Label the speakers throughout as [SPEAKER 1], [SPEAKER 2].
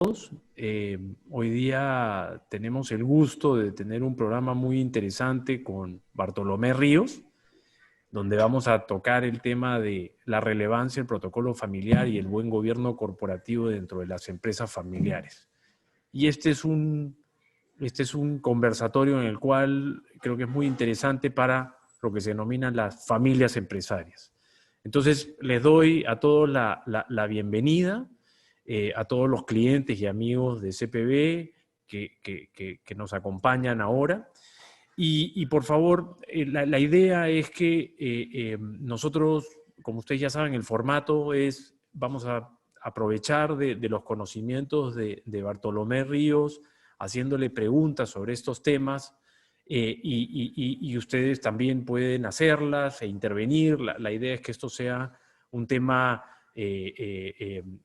[SPEAKER 1] Hoy día tenemos el gusto de tener un programa muy interesante con Bartolomé Ríos, donde vamos a tocar el tema de la relevancia del protocolo familiar y el buen gobierno corporativo dentro de las empresas familiares. Y este es un conversatorio en el cual creo que es muy interesante para lo que se denominan las familias empresarias. Entonces, les doy a todos la bienvenida, a todos los clientes y amigos de CPB que nos acompañan ahora. Y por favor, la idea es que nosotros, como ustedes ya saben, el formato es, vamos a aprovechar de los conocimientos de Bartolomé Ríos, haciéndole preguntas sobre estos temas, y ustedes también pueden hacerlas e intervenir. La idea es que esto sea un tema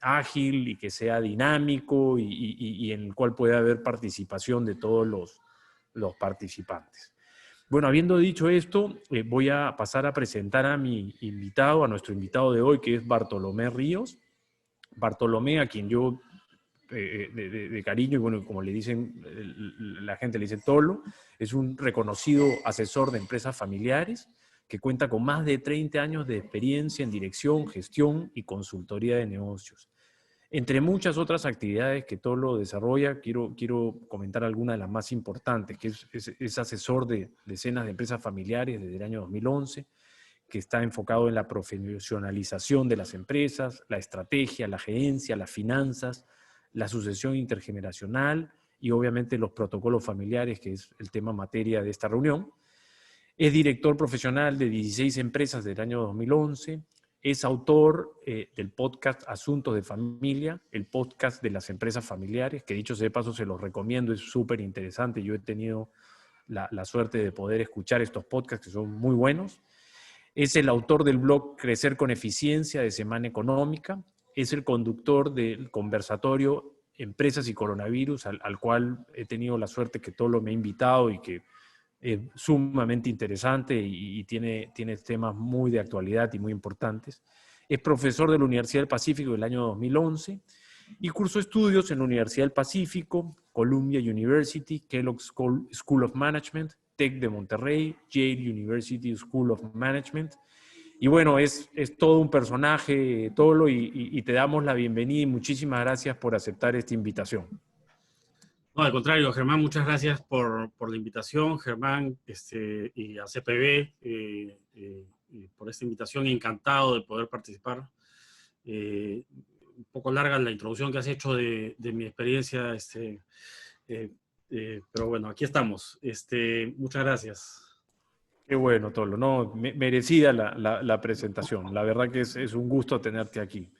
[SPEAKER 1] ágil y que sea dinámico y en el cual pueda haber participación de todos los participantes. Bueno, habiendo dicho esto, voy a pasar a presentar a mi invitado, a nuestro invitado de hoy, que es Bartolomé Ríos. Bartolomé, a quien yo de cariño, y bueno, como le dicen, la gente le dice Tolo, es un reconocido asesor de empresas familiares que cuenta con más de 30 años de experiencia en dirección, gestión y consultoría de negocios. Entre muchas otras actividades que Tolo desarrolla, quiero comentar algunas de las más importantes, que es asesor de decenas de empresas familiares desde el año 2011, que está enfocado en la profesionalización de las empresas, la estrategia, la gerencia, las finanzas, la sucesión intergeneracional y obviamente los protocolos familiares, que es el tema materia de esta reunión. Es director profesional de 16 empresas del año 2011. Es autor del podcast Asuntos de Familia, el podcast de las empresas familiares, que dicho sea de paso se los recomiendo, es súper interesante. Yo he tenido la suerte de poder escuchar estos podcasts que son muy buenos. Es el autor del blog Crecer con Eficiencia de Semana Económica. Es el conductor del conversatorio Empresas y Coronavirus, al cual he tenido la suerte que Tolo me ha invitado y que es sumamente interesante y tiene temas muy de actualidad y muy importantes. Es profesor de la Universidad del Pacífico del año 2011 y cursó estudios en la Universidad del Pacífico, Columbia University, Kellogg School of Management, TEC de Monterrey, Yale University School of Management. Y bueno, es todo un personaje, Tolo, y te damos la bienvenida y muchísimas gracias por aceptar esta invitación.
[SPEAKER 2] No, al contrario, Germán, muchas gracias por la invitación, Germán, y a CPB por esta invitación. Encantado de poder participar. Un poco larga la introducción que has hecho de mi experiencia, pero bueno, aquí estamos. Muchas gracias.
[SPEAKER 1] Qué bueno, Tolo. No, merecida la presentación. La verdad que es un gusto tenerte aquí.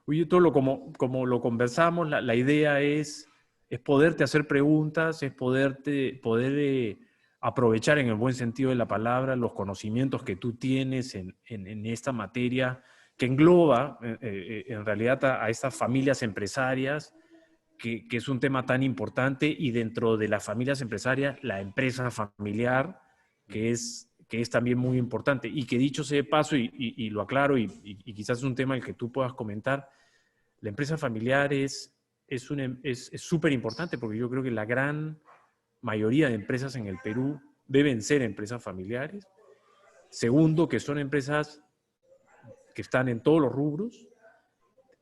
[SPEAKER 1] Oye, Tolo, como lo conversamos, la idea es poderte hacer preguntas, es poder aprovechar en el buen sentido de la palabra los conocimientos que tú tienes en esta materia que engloba en realidad a estas familias empresarias, que es un tema tan importante, y dentro de las familias empresarias, la empresa familiar, que es también muy importante. Y que dicho sea de paso, y lo aclaro, y quizás es un tema el que tú puedas comentar, la empresa familiar es súper importante porque yo creo que la gran mayoría de empresas en el Perú deben ser empresas familiares. Segundo, que son empresas que están en todos los rubros.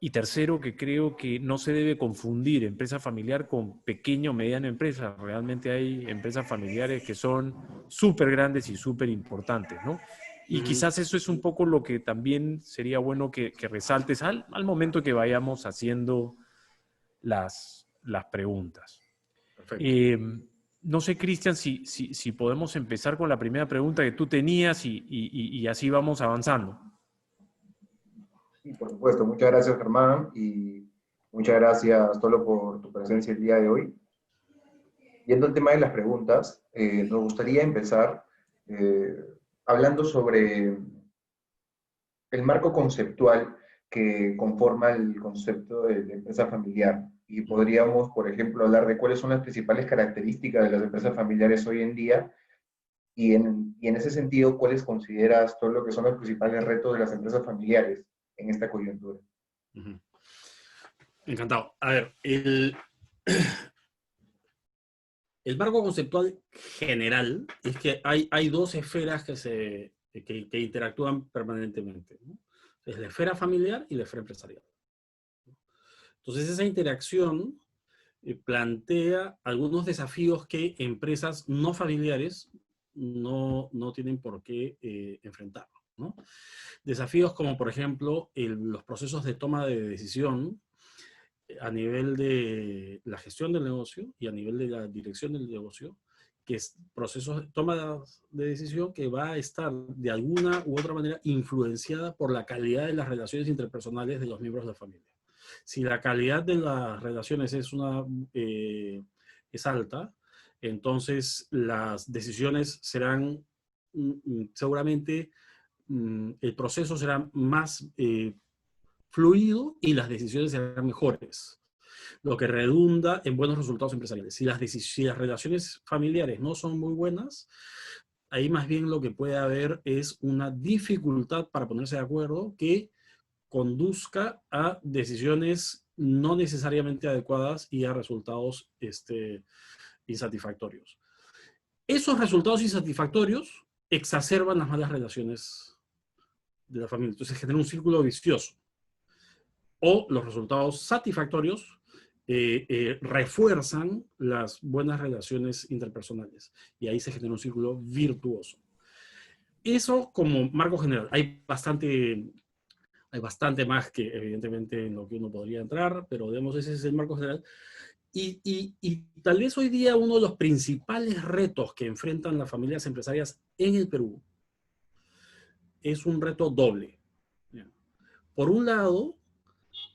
[SPEAKER 1] Y tercero, que creo que no se debe confundir empresa familiar con pequeña o mediana empresa. Realmente hay empresas familiares que son súper grandes y súper importantes, ¿no? Y quizás eso es un poco lo que también sería bueno que resaltes al momento que vayamos haciendo las preguntas. No sé, Cristian, si podemos empezar con la primera pregunta que tú tenías y así vamos avanzando.
[SPEAKER 3] Sí, por supuesto. Muchas gracias, Germán, y muchas gracias, Tolo, por tu presencia el día de hoy. Yendo al tema de las preguntas, nos gustaría empezar hablando sobre el marco conceptual que conforma el concepto de empresa familiar. Y podríamos, por ejemplo, hablar de cuáles son las principales características de las empresas familiares hoy en día y en ese sentido, ¿cuáles consideras todo lo que son los principales retos de las empresas familiares en esta coyuntura?
[SPEAKER 2] Encantado. A ver, el marco conceptual general es que hay dos esferas que interactúan permanentemente, ¿no? Es la esfera familiar y la esfera empresarial. Entonces, esa interacción plantea algunos desafíos que empresas no familiares no tienen por qué enfrentar, ¿no? Desafíos como, por ejemplo, los procesos de toma de decisión a nivel de la gestión del negocio y a nivel de la dirección del negocio, que es procesos de toma de decisión que va a estar de alguna u otra manera influenciada por la calidad de las relaciones interpersonales de los miembros de la familia. Si la calidad de las relaciones es alta, entonces las decisiones serán seguramente el proceso será más fluido y las decisiones serán mejores, lo que redunda en buenos resultados empresariales. Si las relaciones familiares no son muy buenas, ahí más bien lo que puede haber es una dificultad para ponerse de acuerdo que conduzca a decisiones no necesariamente adecuadas y a resultados insatisfactorios. Esos resultados insatisfactorios exacerban las malas relaciones de la familia. Entonces genera un círculo vicioso. O los resultados satisfactorios refuerzan las buenas relaciones interpersonales. Y ahí se genera un círculo virtuoso. Eso como marco general. Hay bastante más que evidentemente en lo que uno podría entrar, pero digamos ese es el marco general. Y tal vez hoy día uno de los principales retos que enfrentan las familias empresarias en el Perú es un reto doble. Por un lado,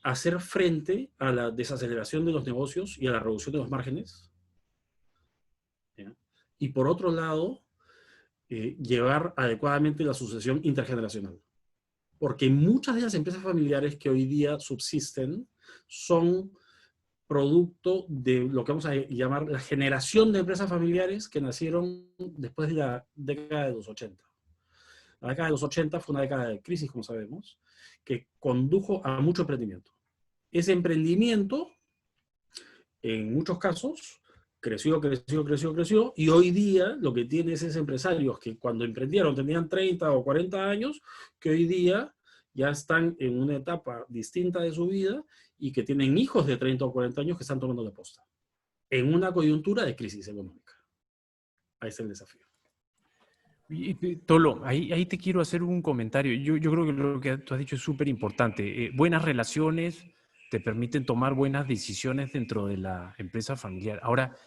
[SPEAKER 2] hacer frente a la desaceleración de los negocios y a la reducción de los márgenes. ¿Ya? Y por otro lado, llevar adecuadamente la sucesión intergeneracional. Porque muchas de las empresas familiares que hoy día subsisten son producto de lo que vamos a llamar la generación de empresas familiares que nacieron después de la década de los 80. La década de los 80 fue una década de crisis, como sabemos, que condujo a mucho emprendimiento. Ese emprendimiento, en muchos casos, creció, y hoy día lo que tienes es empresarios que cuando emprendieron tenían 30 o 40 años, que hoy día ya están en una etapa distinta de su vida y que tienen hijos de 30 o 40 años que están tomando la posta, en una coyuntura de crisis económica. Ahí está el desafío.
[SPEAKER 1] Tolo, ahí te quiero hacer un comentario. Yo creo que lo que tú has dicho es súper importante. Buenas relaciones te permiten tomar buenas decisiones dentro de la empresa familiar. Ahora,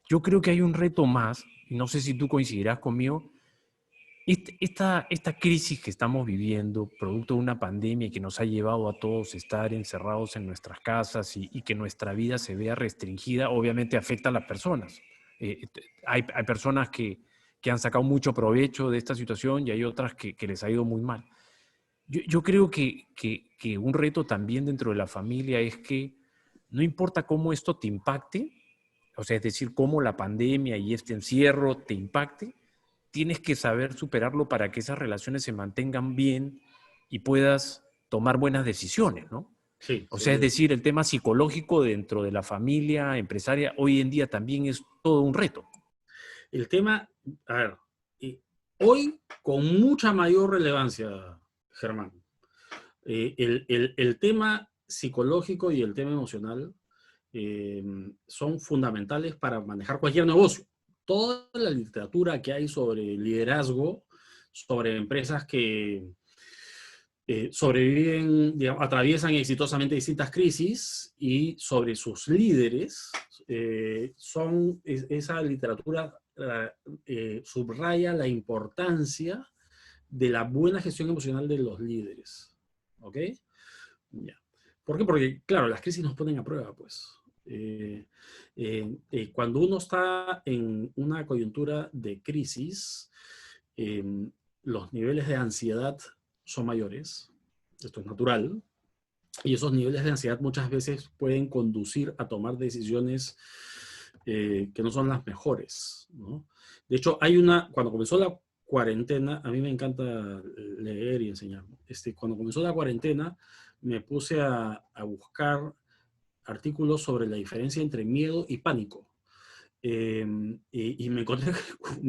[SPEAKER 1] yo creo que hay un reto más, y no sé si tú coincidirás conmigo. Esta crisis que estamos viviendo, producto de una pandemia que nos ha llevado a todos a estar encerrados en nuestras casas y que nuestra vida se vea restringida, obviamente afecta a las personas. Hay personas que han sacado mucho provecho de esta situación y hay otras que les ha ido muy mal. Yo creo que un reto también dentro de la familia es que no importa cómo esto te impacte, o sea, es decir, cómo la pandemia y este encierro te impacte, tienes que saber superarlo para que esas relaciones se mantengan bien y puedas tomar buenas decisiones, ¿no?
[SPEAKER 2] Sí,
[SPEAKER 1] O sea, es decir, el tema psicológico dentro de la familia empresaria hoy en día también es todo un reto.
[SPEAKER 2] El tema, a ver, hoy con mucha mayor relevancia, Germán, el tema psicológico y el tema emocional son fundamentales para manejar cualquier negocio. Toda la literatura que hay sobre liderazgo, sobre empresas que sobreviven, digamos, atraviesan exitosamente distintas crisis y sobre sus líderes, esa literatura subraya la importancia de la buena gestión emocional de los líderes. ¿Ok? Ya. ¿Por qué? Porque, claro, las crisis nos ponen a prueba, pues. Cuando uno está en una coyuntura de crisis, los niveles de ansiedad son mayores. Esto es natural. Y esos niveles de ansiedad muchas veces pueden conducir a tomar decisiones que no son las mejores, ¿no? De hecho, cuando comenzó la cuarentena, a mí me encanta leer y enseñar. Cuando comenzó la cuarentena, me puse a buscar artículos sobre la diferencia entre miedo y pánico. Y me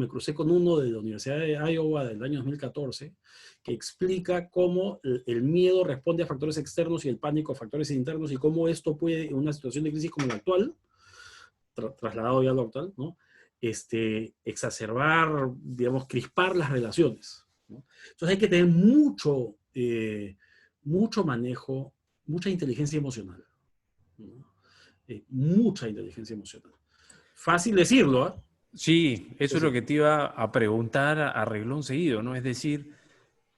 [SPEAKER 2] crucé con uno de la Universidad de Iowa del año 2014 que explica cómo el miedo responde a factores externos y el pánico a factores internos, y cómo esto puede, en una situación de crisis como la actual, trasladado ya a lo actual, ¿no? Exacerbar, digamos, crispar las relaciones, ¿no? Entonces hay que tener mucho manejo, mucha inteligencia emocional, ¿no? Mucha inteligencia emocional. Fácil decirlo, ¿eh?
[SPEAKER 1] Sí, eso es lo
[SPEAKER 2] Decir.
[SPEAKER 1] que te iba a preguntar a reglón seguido, ¿no? Es decir,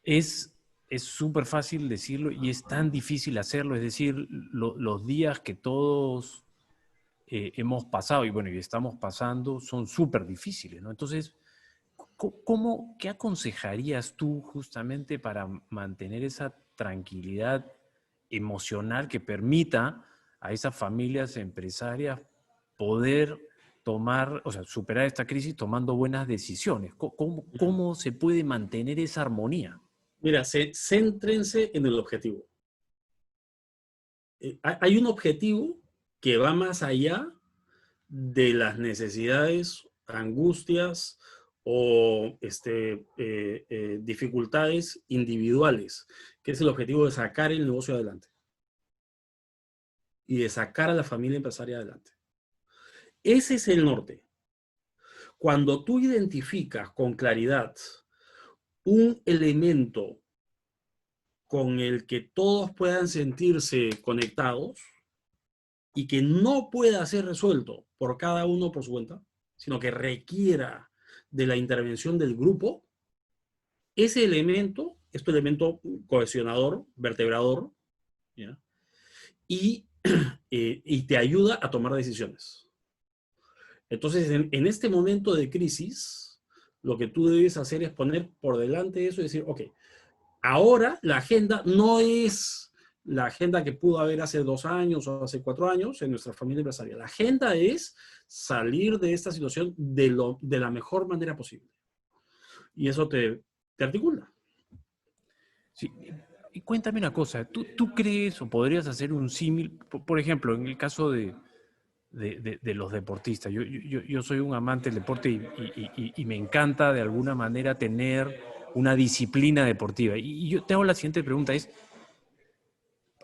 [SPEAKER 1] es súper fácil decirlo y es tan difícil hacerlo. Es decir, los días que todos hemos pasado y bueno, y estamos pasando son súper difíciles, ¿no? Entonces, ¿qué aconsejarías tú justamente para mantener esa tranquilidad emocional que permita a esas familias empresarias poder tomar, o sea, superar esta crisis tomando buenas decisiones? ¿Cómo se puede mantener esa armonía?
[SPEAKER 2] Mira, céntrense en el objetivo. Hay un objetivo que va más allá de las necesidades, angustias o dificultades individuales, que es el objetivo de sacar el negocio adelante y de sacar a la familia empresaria adelante. Ese es el norte. Cuando tú identificas con claridad un elemento con el que todos puedan sentirse conectados y que no pueda ser resuelto por cada uno por su cuenta, sino que requiera de la intervención del grupo, ese elemento es tu elemento cohesionador, vertebrador, ¿ya? Y te ayuda a tomar decisiones. Entonces, en este momento de crisis, lo que tú debes hacer es poner por delante eso y decir, ok, ahora la agenda no es la agenda que pudo haber hace 2 años o hace 4 años en nuestra familia empresarial. La agenda es salir de esta situación de la mejor manera posible. Y eso te articula.
[SPEAKER 1] Sí. Y cuéntame una cosa, ¿tú crees o podrías hacer un símil, por ejemplo, en el caso de los deportistas? Yo soy un amante del deporte y me encanta de alguna manera tener una disciplina deportiva. Y yo te hago la siguiente pregunta, es,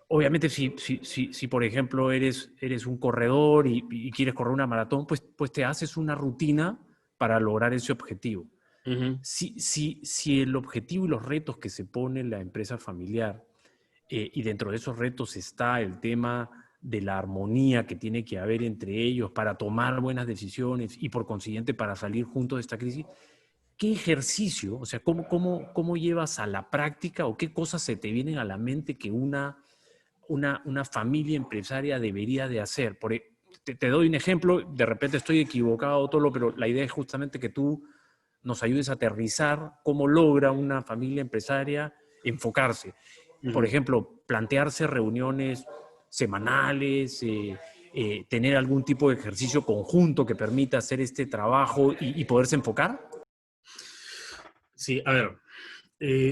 [SPEAKER 1] obviamente si por ejemplo eres un corredor y quieres correr una maratón, pues te haces una rutina para lograr ese objetivo.
[SPEAKER 2] Uh-huh.
[SPEAKER 1] Si el objetivo y los retos que se pone la empresa familiar, y dentro de esos retos está el tema de la armonía que tiene que haber entre ellos para tomar buenas decisiones y por consiguiente para salir juntos de esta crisis, ¿qué ejercicio, o sea, cómo llevas a la práctica o qué cosas se te vienen a la mente que una familia empresaria debería de hacer? Te doy un ejemplo, de repente estoy equivocado, Tolo, pero la idea es justamente que tú nos ayudes a aterrizar cómo logra una familia empresaria enfocarse. Por
[SPEAKER 2] Uh-huh.
[SPEAKER 1] ejemplo, plantearse reuniones semanales, tener algún tipo de ejercicio conjunto que permita hacer este trabajo y poderse enfocar.
[SPEAKER 2] Sí, a ver,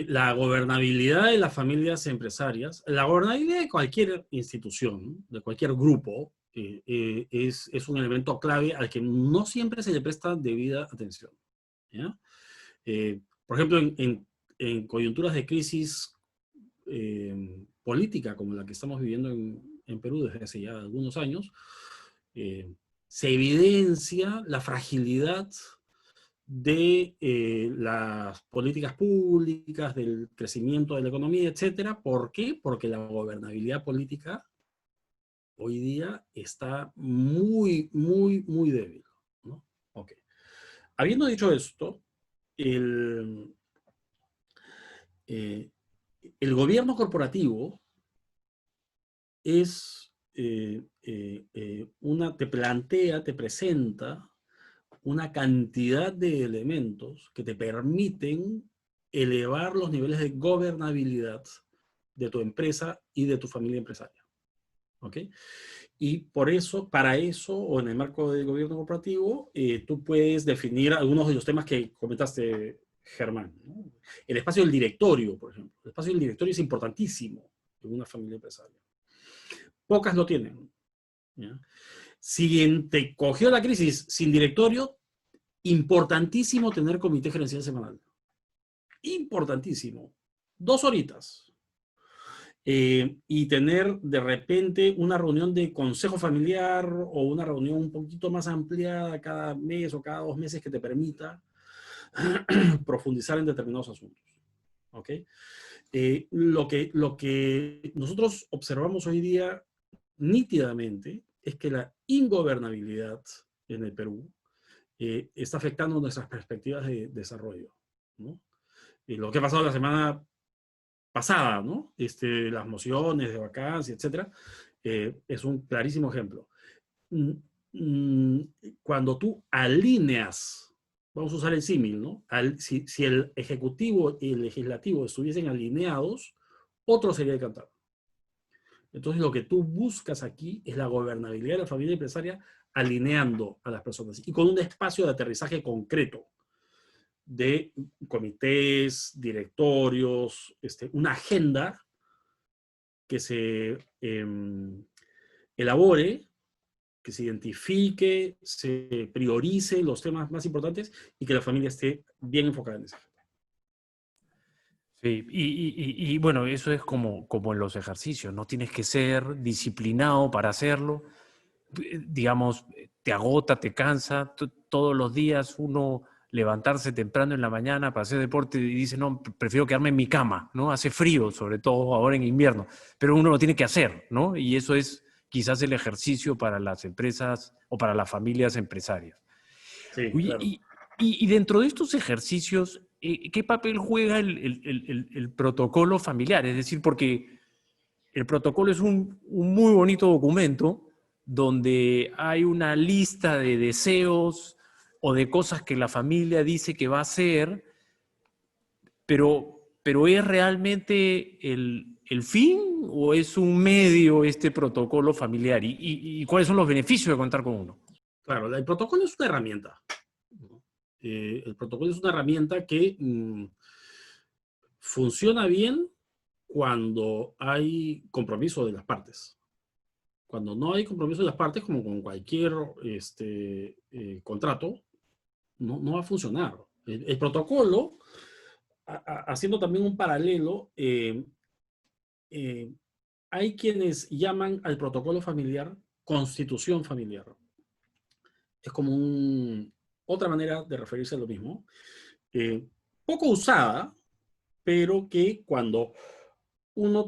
[SPEAKER 2] la gobernabilidad de las familias empresarias, la gobernabilidad de cualquier institución, de cualquier grupo, es un elemento clave al que no siempre se le presta debida atención, ¿ya? Por ejemplo, en coyunturas de crisis política como la que estamos viviendo en Perú desde hace ya algunos años, se evidencia la fragilidad de las políticas públicas, del crecimiento de la economía, etcétera. ¿Por qué? Porque la gobernabilidad política hoy día está muy, muy, muy débil, ¿no? Okay. Habiendo dicho esto, el gobierno corporativo te presenta una cantidad de elementos que te permiten elevar los niveles de gobernabilidad de tu empresa y de tu familia empresaria. ¿Ok? Y por eso, para eso, o en el marco del gobierno corporativo, tú puedes definir algunos de los temas que comentaste, Germán, ¿no? El espacio del directorio, por ejemplo. El espacio del directorio es importantísimo en una familia empresaria. Pocas lo tienen. ¿ya? Si te cogió la crisis sin directorio, importantísimo tener comité gerencial semanal. Importantísimo. 2 horitas. Y tener de repente una reunión de consejo familiar o una reunión un poquito más ampliada cada mes o cada 2 meses que te permita profundizar en determinados asuntos. ¿Ok? Lo que nosotros observamos hoy día nítidamente es que la ingobernabilidad en el Perú está afectando nuestras perspectivas de desarrollo, ¿no? Lo que ha pasado la semana pasada, ¿no? Las mociones de vacancia, etcétera, es un clarísimo ejemplo. Cuando tú alineas, vamos a usar el símil, ¿no? Si el Ejecutivo y el Legislativo estuviesen alineados, otro sería el cantado. Entonces, lo que tú buscas aquí es la gobernabilidad de la familia empresaria alineando a las personas y con un espacio de aterrizaje concreto de comités, directorios, una agenda que se elabore, que se identifique, se priorice los temas más importantes y que la familia esté bien enfocada en eso.
[SPEAKER 1] Sí, y bueno, eso es como en los ejercicios, no tienes que ser disciplinado para hacerlo. Digamos, te agota, te cansa, todos los días uno levantarse temprano en la mañana para hacer deporte y dice, no, prefiero quedarme en mi cama, ¿no? Hace frío, sobre todo ahora en invierno, pero uno lo tiene que hacer, ¿no? Y eso es quizás el ejercicio para las empresas o para las familias empresarias.
[SPEAKER 2] Sí,
[SPEAKER 1] Oye,
[SPEAKER 2] claro.
[SPEAKER 1] y dentro de estos ejercicios, ¿qué papel juega el protocolo familiar? Es decir, porque el protocolo es un muy bonito documento donde hay una lista de deseos o de cosas que la familia dice que va a hacer, pero ¿es realmente el fin o es un medio este protocolo familiar? ¿Y cuáles son los beneficios de contar con uno?
[SPEAKER 2] Claro, el protocolo es una herramienta. El protocolo es una herramienta que funciona bien cuando hay compromiso de las partes. Cuando no hay compromiso de las partes, como con cualquier contrato, no va a funcionar. El protocolo, haciendo también un paralelo, hay quienes llaman al protocolo familiar constitución familiar. Es como otra manera de referirse a lo mismo. Poco usada, pero que cuando uno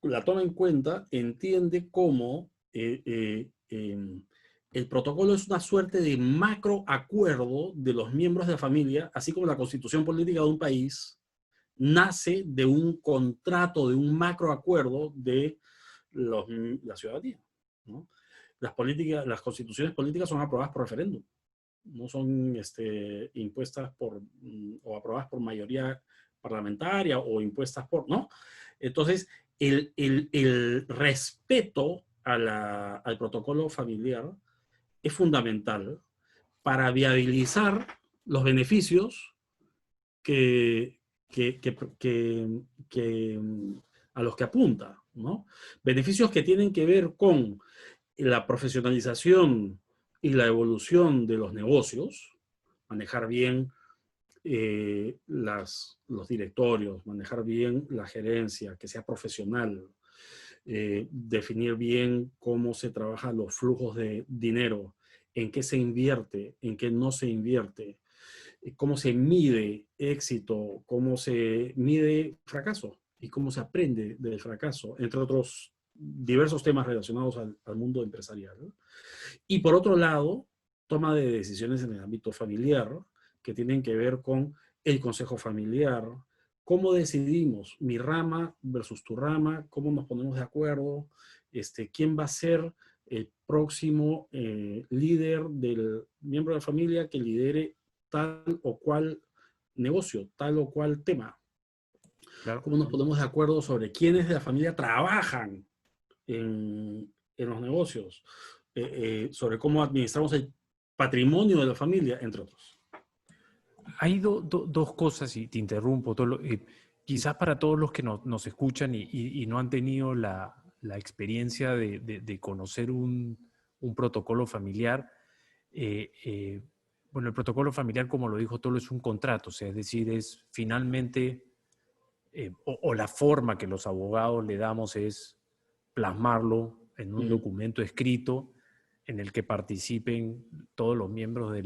[SPEAKER 2] la toma en cuenta, entiende cómo el protocolo es una suerte de macroacuerdo de los miembros de la familia, así como la constitución política de un país nace de un contrato, de un macroacuerdo de la ciudadanía, ¿no? Las constituciones políticas son aprobadas por referéndum, no son impuestas o aprobadas por mayoría parlamentaria o impuestas por, ¿no? Entonces, el respeto al protocolo familiar es fundamental para viabilizar los beneficios que, que, que, que, a los que apunta, ¿no? Beneficios que tienen que ver con la profesionalización y la evolución de los negocios, manejar bien los directorios, manejar bien la gerencia, que sea profesional, definir bien cómo se trabajan los flujos de dinero, en qué se invierte, en qué no se invierte, cómo se mide éxito, cómo se mide fracaso y cómo se aprende del fracaso, entre otros diversos temas relacionados al mundo empresarial, ¿no? Y por otro lado, toma de decisiones en el ámbito familiar, que tienen que ver con el consejo familiar, cómo decidimos mi rama versus tu rama, cómo nos ponemos de acuerdo, quién va a ser el próximo líder del miembro de la familia que lidere tal o cual negocio, tal o cual tema.
[SPEAKER 1] Claro.
[SPEAKER 2] Cómo nos ponemos de acuerdo sobre quiénes de la familia trabajan en los negocios, sobre cómo administramos el patrimonio de la familia, entre otros.
[SPEAKER 1] Hay dos cosas, y te interrumpo, quizás para todos los que nos escuchan y no han tenido la experiencia de conocer un un protocolo familiar, bueno, el protocolo familiar, como lo dijo Tolo, es un contrato, o sea, es decir, es finalmente, o la forma que los abogados le damos es plasmarlo en un documento escrito en el que participen todos los miembros de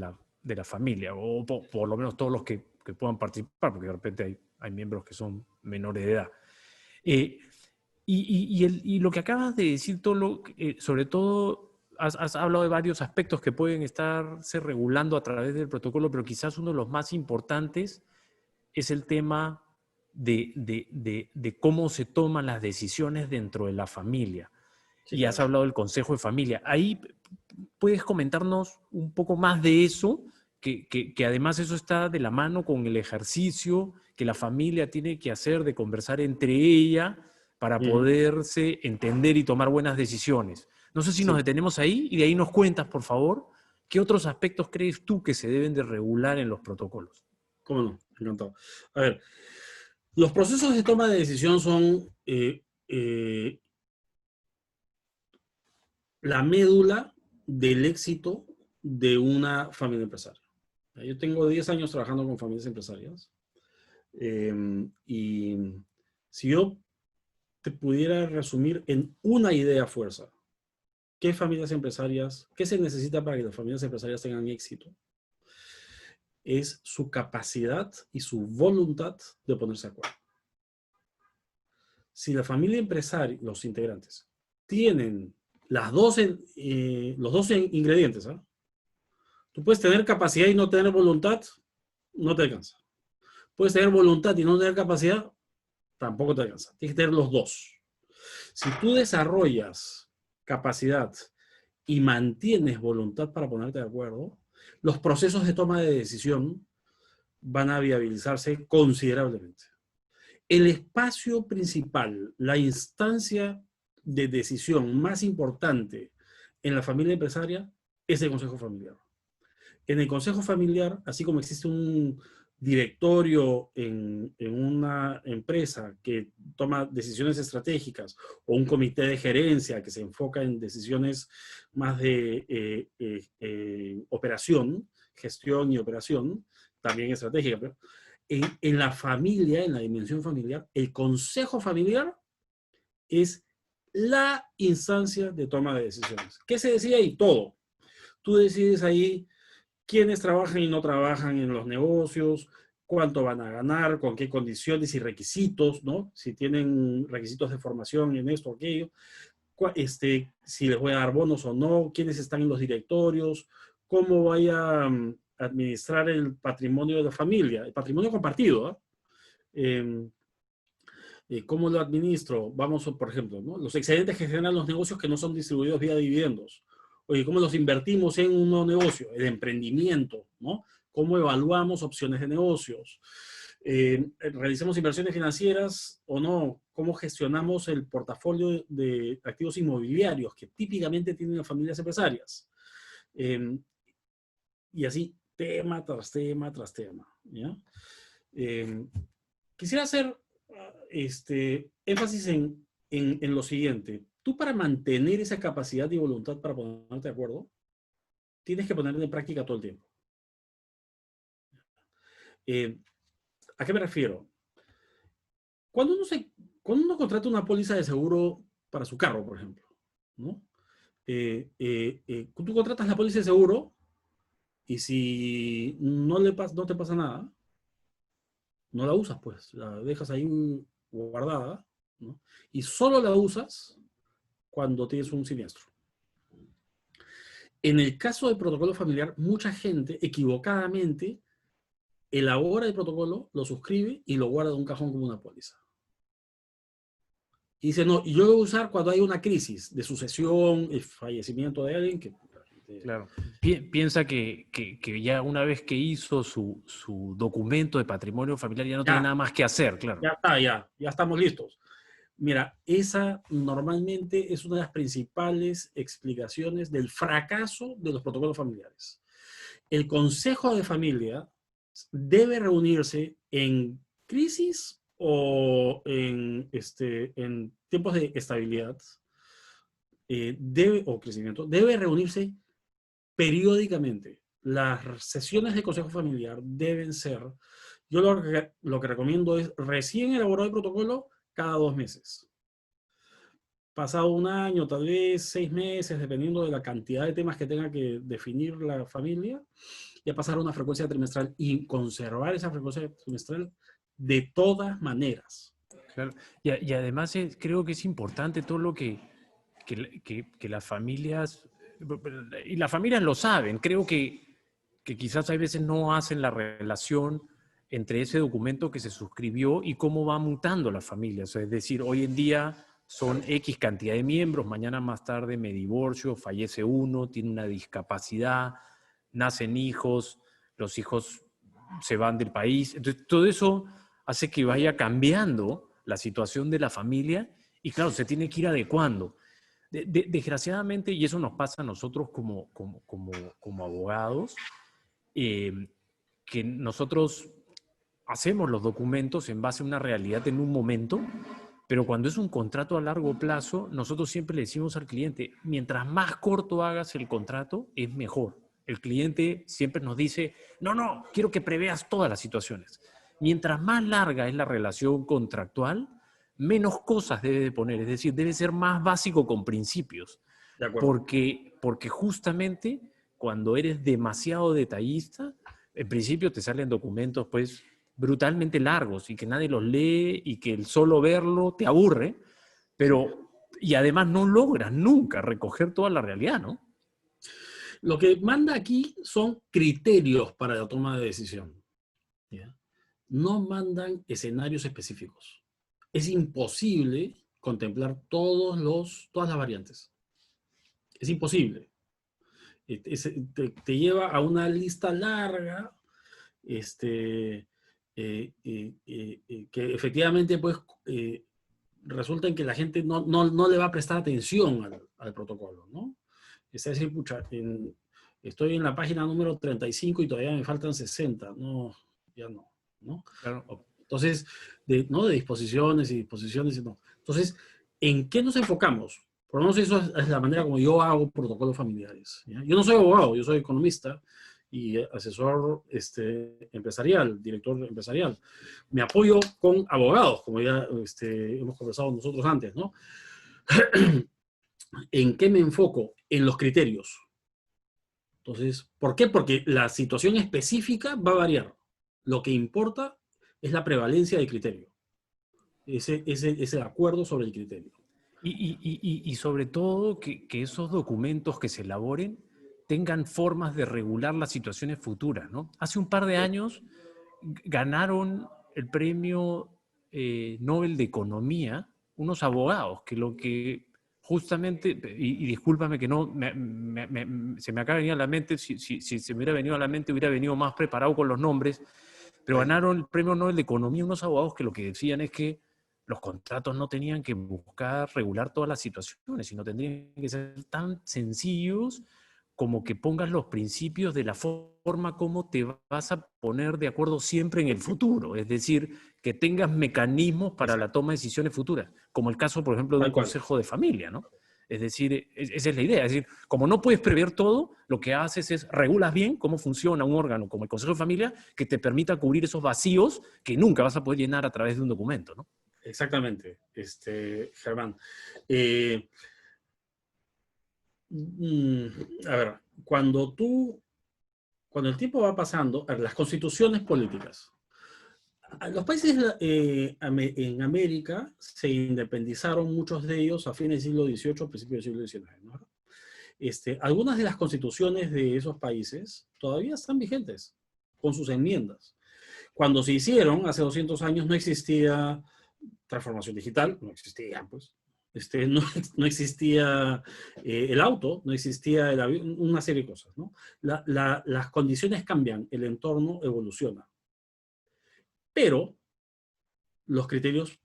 [SPEAKER 1] la familia, o por lo menos todos los que puedan participar, porque de repente hay miembros que son menores de edad. Y lo que acabas de decir, Tolo, sobre todo, has hablado de varios aspectos que pueden estarse regulando a través del protocolo, pero quizás uno de los más importantes es el tema de cómo se toman las decisiones dentro de la familia.
[SPEAKER 2] Sí,
[SPEAKER 1] Y
[SPEAKER 2] claro.
[SPEAKER 1] has hablado del consejo de familia. Ahí puedes comentarnos un poco más de eso, que además eso está de la mano con el ejercicio que la familia tiene que hacer de conversar entre ella para poderse entender y tomar buenas decisiones. No sé si nos
[SPEAKER 2] Sí,
[SPEAKER 1] detenemos ahí y de ahí nos cuentas, por favor, qué otros aspectos crees tú que se deben de regular en los protocolos.
[SPEAKER 2] cómo no, encantado. A ver, los procesos de toma de decisión son la médula del éxito de una familia empresaria. Yo tengo 10 años trabajando con familias empresarias y si yo te pudiera resumir en una idea a fuerza, ¿qué familias empresarias, qué se necesita para que las familias empresarias tengan éxito? Es su capacidad y su voluntad de ponerse de acuerdo. Si la familia empresaria, los integrantes, tienen los dos ingredientes, ¿eh? Tú puedes tener capacidad y no tener voluntad, no te alcanza. Puedes tener voluntad y no tener capacidad, tampoco te alcanza. Tienes que tener los dos. Si tú desarrollas capacidad y mantienes voluntad para ponerte de acuerdo, los procesos de toma de decisión van a viabilizarse considerablemente. El espacio principal, la instancia de decisión más importante en la familia empresaria es el consejo familiar. En el consejo familiar, así como existe un directorio en una empresa que toma decisiones estratégicas o un comité de gerencia que se enfoca en decisiones más de operación, gestión y operación, también estratégica, pero en la familia, en la dimensión familiar, el consejo familiar es la instancia de toma de decisiones. ¿Qué se decide ahí? Todo. Tú decides ahí quiénes trabajan y no trabajan en los negocios, cuánto van a ganar, con qué condiciones y requisitos, ¿no? Si tienen requisitos de formación en esto o aquello, si les voy a dar bonos o no, quiénes están en los directorios, cómo vaya a administrar el patrimonio de la familia, el patrimonio compartido, ¿eh? ¿Cómo lo administro? Vamos, por ejemplo, ¿no? Los excedentes que generan los negocios que no son distribuidos vía dividendos. Oye, ¿cómo los invertimos en un nuevo negocio? El emprendimiento, ¿no? ¿Cómo evaluamos opciones de negocios? ¿Realicemos inversiones financieras o no? ¿Cómo gestionamos el portafolio de activos inmobiliarios que típicamente tienen las familias empresarias? Y así, tema tras tema tras tema, ¿ya? Quisiera hacer énfasis en lo siguiente. Tú, para mantener esa capacidad y voluntad para ponerte de acuerdo, tienes que ponerla en práctica todo el tiempo. ¿A qué me refiero? Cuando uno contrata una póliza de seguro para su carro, por ejemplo, ¿no? Tú contratas la póliza de seguro y si no te pasa nada, no la usas, pues. La dejas ahí guardada, ¿no? Y solo la usas cuando tienes un siniestro. En el caso del protocolo familiar, mucha gente equivocadamente elabora el protocolo, lo suscribe y lo guarda en un cajón como una póliza. Y dice, no, y yo lo voy a usar cuando hay una crisis de sucesión, el fallecimiento de alguien que...
[SPEAKER 1] Claro. Piensa que ya una vez que hizo su documento de patrimonio familiar ya no tiene nada más que hacer, claro.
[SPEAKER 2] Ya está, ya estamos listos. Mira, esa normalmente es una de las principales explicaciones del fracaso de los protocolos familiares. El consejo de familia debe reunirse en crisis o en tiempos de estabilidad debe reunirse periódicamente. Las sesiones de consejo familiar deben ser, yo lo que recomiendo es recién elaborado el protocolo cada 2 meses. Pasado un año, tal vez 6 meses, dependiendo de la cantidad de temas que tenga que definir la familia, ya pasar a una frecuencia trimestral y conservar esa frecuencia trimestral de todas maneras.
[SPEAKER 1] Claro. Y además creo que es importante todo lo que las familias, y las familias lo saben, creo que quizás hay veces no hacen la relación entre ese documento que se suscribió y cómo va mutando la familia. O sea, es decir, hoy en día son X cantidad de miembros, mañana más tarde me divorcio, fallece uno, tiene una discapacidad, nacen hijos, los hijos se van del país. Entonces, todo eso hace que vaya cambiando la situación de la familia y claro, se tiene que ir adecuando. Desgraciadamente, y eso nos pasa a nosotros como abogados, que nosotros hacemos los documentos en base a una realidad en un momento, pero cuando es un contrato a largo plazo, nosotros siempre le decimos al cliente, mientras más corto hagas el contrato, es mejor. El cliente siempre nos dice, no, quiero que preveas todas las situaciones. Mientras más larga es la relación contractual, menos cosas debe de poner, es decir, debe ser más básico con principios.
[SPEAKER 2] De acuerdo.
[SPEAKER 1] Porque justamente cuando eres demasiado detallista, en principio te salen documentos pues brutalmente largos y que nadie los lee y que el solo verlo te aburre, y además no logras nunca recoger toda la realidad, ¿no?
[SPEAKER 2] Lo que manda aquí son criterios para la toma de decisión. ¿Ya? No mandan escenarios específicos. Es imposible contemplar todas las variantes. Es imposible. Te lleva a una lista larga que efectivamente pues, resulta en que la gente no le va a prestar atención al protocolo, ¿no? Es decir, pucha, estoy en la página número 35 y todavía me faltan 60. No, ya no, ¿no?
[SPEAKER 1] Claro.
[SPEAKER 2] Entonces, de disposiciones y disposiciones, no. Entonces, ¿en qué nos enfocamos? Por lo menos eso es la manera como yo hago protocolos familiares. ¿Ya? Yo no soy abogado, yo soy economista y asesor empresarial, director empresarial. Me apoyo con abogados, como ya hemos conversado nosotros antes, ¿no? ¿En qué me enfoco? En los criterios. Entonces, ¿por qué? Porque la situación específica va a variar. Lo que importa es la prevalencia del criterio. Ese acuerdo sobre el criterio.
[SPEAKER 1] Y sobre todo que esos documentos que se elaboren tengan formas de regular las situaciones futuras, ¿no? Hace un par de años ganaron el premio Nobel de Economía unos abogados que lo que justamente, y discúlpame que no, se me acaba de venir a la mente, si se me hubiera venido a la mente hubiera venido más preparado con los nombres, pero ganaron el premio Nobel de Economía unos abogados que lo que decían es que los contratos no tenían que buscar regular todas las situaciones, sino tendrían que ser tan sencillos como que pongas los principios de la forma como te vas a poner de acuerdo siempre en el futuro. Es decir, que tengas mecanismos para la toma de decisiones futuras, como el caso, por ejemplo, de un consejo de familia, ¿no? Es decir, esa es la idea. Es decir, como no puedes prever todo, lo que haces es regulas bien cómo funciona un órgano como el consejo de familia que te permita cubrir esos vacíos que nunca vas a poder llenar a través de un documento, ¿no?
[SPEAKER 2] Exactamente, Germán. A ver, cuando el tiempo va pasando, las constituciones políticas. Los países en América se independizaron, muchos de ellos a fines del siglo XVIII, principios del siglo XIX, ¿no? Algunas de las constituciones de esos países todavía están vigentes, con sus enmiendas. Cuando se hicieron, hace 200 años, no existía transformación digital, no existía, pues. No existía el auto, no existía el avión, una serie de cosas, ¿no? Las condiciones cambian, el entorno evoluciona. Pero los criterios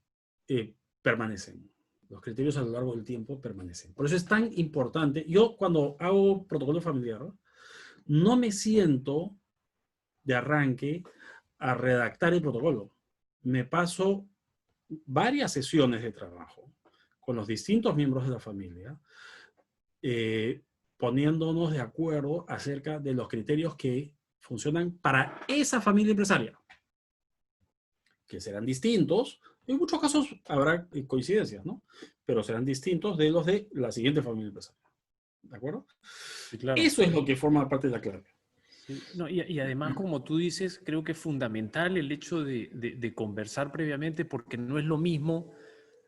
[SPEAKER 2] permanecen. Los criterios a lo largo del tiempo permanecen. Por eso es tan importante. Yo cuando hago protocolo familiar, no me siento de arranque a redactar el protocolo. Me paso varias sesiones de trabajo con los distintos miembros de la familia, poniéndonos de acuerdo acerca de los criterios que funcionan para esa familia empresaria, que serán distintos. En muchos casos habrá coincidencias, ¿no? Pero serán distintos de los de la siguiente familia empresaria. ¿De acuerdo?
[SPEAKER 1] Sí, claro.
[SPEAKER 2] Eso es lo que forma parte de la clave.
[SPEAKER 1] Sí, no, y además, como tú dices, creo que es fundamental el hecho de conversar previamente, porque no es lo mismo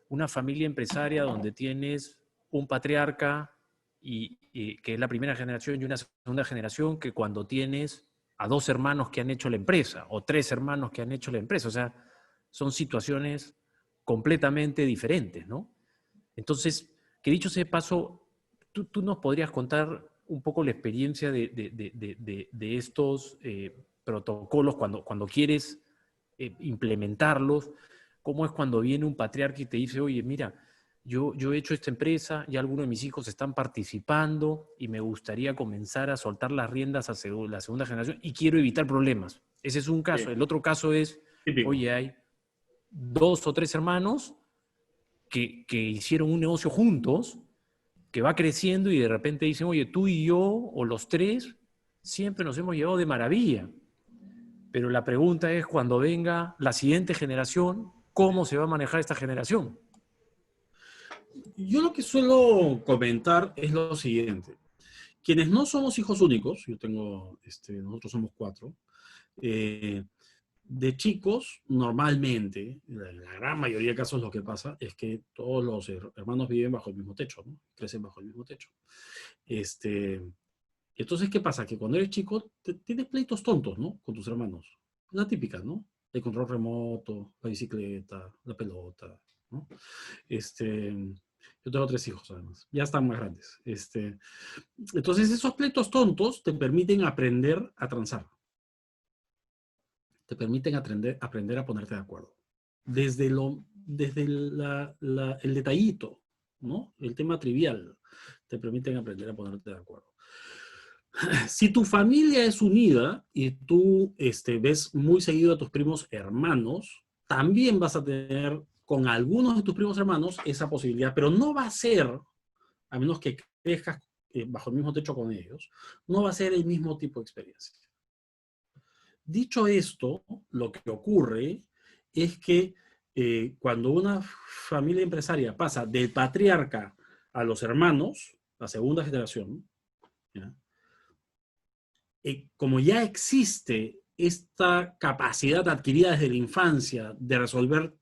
[SPEAKER 1] una familia empresaria donde tienes un patriarca y que es la primera generación y una segunda generación, que cuando tienes a 2 hermanos que han hecho la empresa o 3 hermanos que han hecho la empresa. O sea, son situaciones completamente diferentes, ¿no? Entonces, que dicho sea de paso, tú nos podrías contar un poco la experiencia de estos protocolos cuando quieres implementarlos. ¿Cómo es cuando viene un patriarca y te dice, oye, mira, yo he hecho esta empresa, ya algunos de mis hijos están participando y me gustaría comenzar a soltar las riendas a la segunda generación y quiero evitar problemas? Ese es un caso.
[SPEAKER 2] Sí.
[SPEAKER 1] El otro caso es,
[SPEAKER 2] Típico.
[SPEAKER 1] oye, hay 2 o 3 hermanos que hicieron un negocio juntos, que va creciendo y de repente dicen, oye, tú y yo, o los 3, siempre nos hemos llevado de maravilla. Pero la pregunta es, cuando venga la siguiente generación, ¿cómo se va a manejar esta generación?
[SPEAKER 2] Yo lo que suelo comentar es lo siguiente. Quienes no somos hijos únicos, nosotros somos 4, de chicos, normalmente, en la gran mayoría de casos lo que pasa es que todos los hermanos viven bajo el mismo techo, ¿no? Crecen bajo el mismo techo. Entonces, ¿qué pasa? Que cuando eres chico, tienes pleitos tontos, ¿no? Con tus hermanos. La típica, ¿no? El control remoto, la bicicleta, la pelota, ¿no? Yo tengo 3 hijos, además. Ya están más grandes. Entonces, esos pleitos tontos te permiten aprender a transar. Te permiten aprender a ponerte de acuerdo. Desde el detallito, ¿no? El tema trivial, te permiten aprender a ponerte de acuerdo. Si tu familia es unida y tú ves muy seguido a tus primos hermanos, también vas a tener con algunos de tus primos hermanos esa posibilidad, pero no va a ser, a menos que crezcas bajo el mismo techo con ellos, no va a ser el mismo tipo de experiencia. Dicho esto, lo que ocurre es que cuando una familia empresaria pasa del patriarca a los hermanos, la segunda generación, ¿ya? Como ya existe esta capacidad adquirida desde la infancia de resolver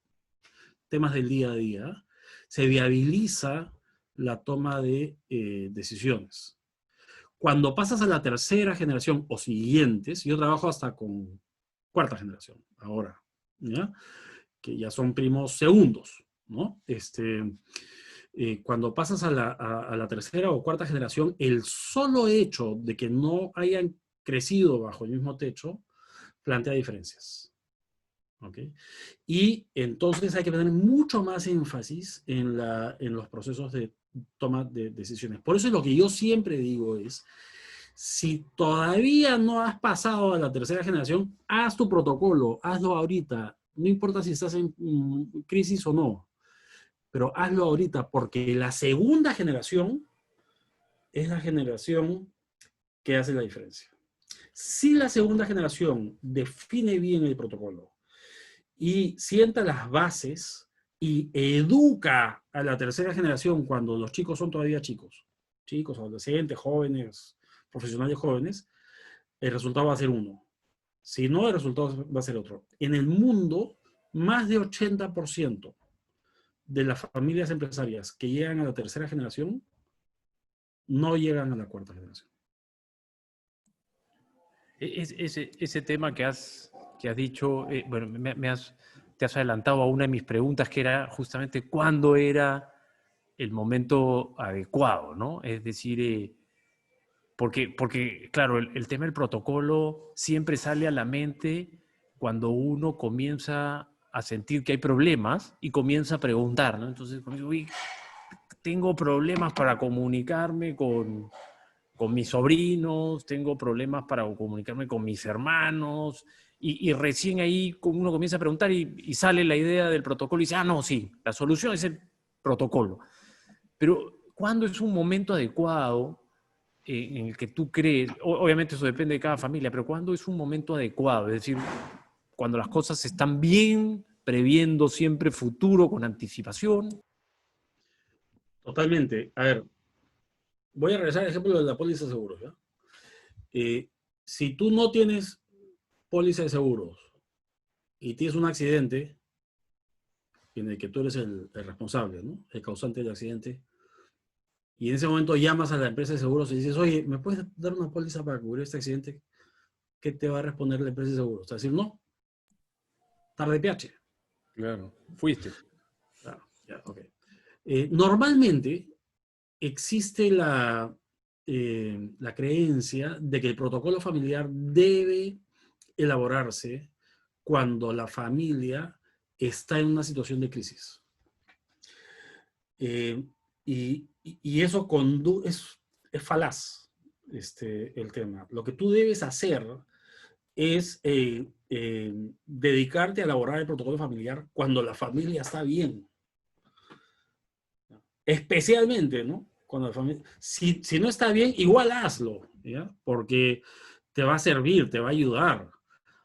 [SPEAKER 2] temas del día a día, se viabiliza la toma de decisiones. Cuando pasas a la tercera generación o siguientes, yo trabajo hasta con 4ª generación ahora, ¿ya? Que ya son primos segundos, ¿no? Cuando pasas a la tercera o 4ª generación, el solo hecho de que no hayan crecido bajo el mismo techo plantea diferencias. ¿Ok? Y entonces hay que tener mucho más énfasis en los procesos de toma de decisiones. Por eso es lo que yo siempre digo es, si todavía no has pasado a la tercera generación, haz tu protocolo, hazlo ahorita. No importa si estás en crisis o no, pero hazlo ahorita, porque la segunda generación es la generación que hace la diferencia. Si la segunda generación define bien el protocolo y sienta las bases y educa a la tercera generación cuando los chicos son todavía chicos, adolescentes, jóvenes, profesionales jóvenes, el resultado va a ser uno. Si no, el resultado va a ser otro. En el mundo, más de 80% de las familias empresarias que llegan a la tercera generación no llegan a la 4ª generación.
[SPEAKER 1] Ese tema que has dicho, bueno, te has adelantado a una de mis preguntas, que era justamente cuándo era el momento adecuado, ¿no? Es decir, porque claro, el tema del protocolo siempre sale a la mente cuando uno comienza a sentir que hay problemas y comienza a preguntar, ¿no? Entonces, uy, tengo problemas para comunicarme con mis sobrinos, tengo problemas para comunicarme con mis hermanos, y recién ahí uno comienza a preguntar y sale la idea del protocolo y dice, no, sí, la solución es el protocolo. Pero ¿cuándo es un momento adecuado en el que tú crees, obviamente eso depende de cada familia, pero cuándo es un momento adecuado? Es decir, cuando las cosas están bien, previendo siempre futuro con anticipación.
[SPEAKER 2] Totalmente. A ver, voy a regresar al ejemplo de la póliza de seguros, ¿ya? Si tú no tienes póliza de seguros y tienes un accidente en el que tú eres el responsable, ¿no? El causante del accidente, y en ese momento llamas a la empresa de seguros y dices, oye, ¿me puedes dar una póliza para cubrir este accidente? ¿Qué te va a responder la empresa de seguros? Te va a decir, no, tarde PH.
[SPEAKER 1] Claro, fuiste.
[SPEAKER 2] Claro, ya, ok. Normalmente existe la creencia de que el protocolo familiar debe elaborarse cuando la familia está en una situación de crisis. Y eso es falaz, el tema. Lo que tú debes hacer es dedicarte a elaborar el protocolo familiar cuando la familia está bien. Especialmente, ¿no? Cuando la familia, si no está bien, igual hazlo, ¿ya? Porque te va a servir, te va a ayudar.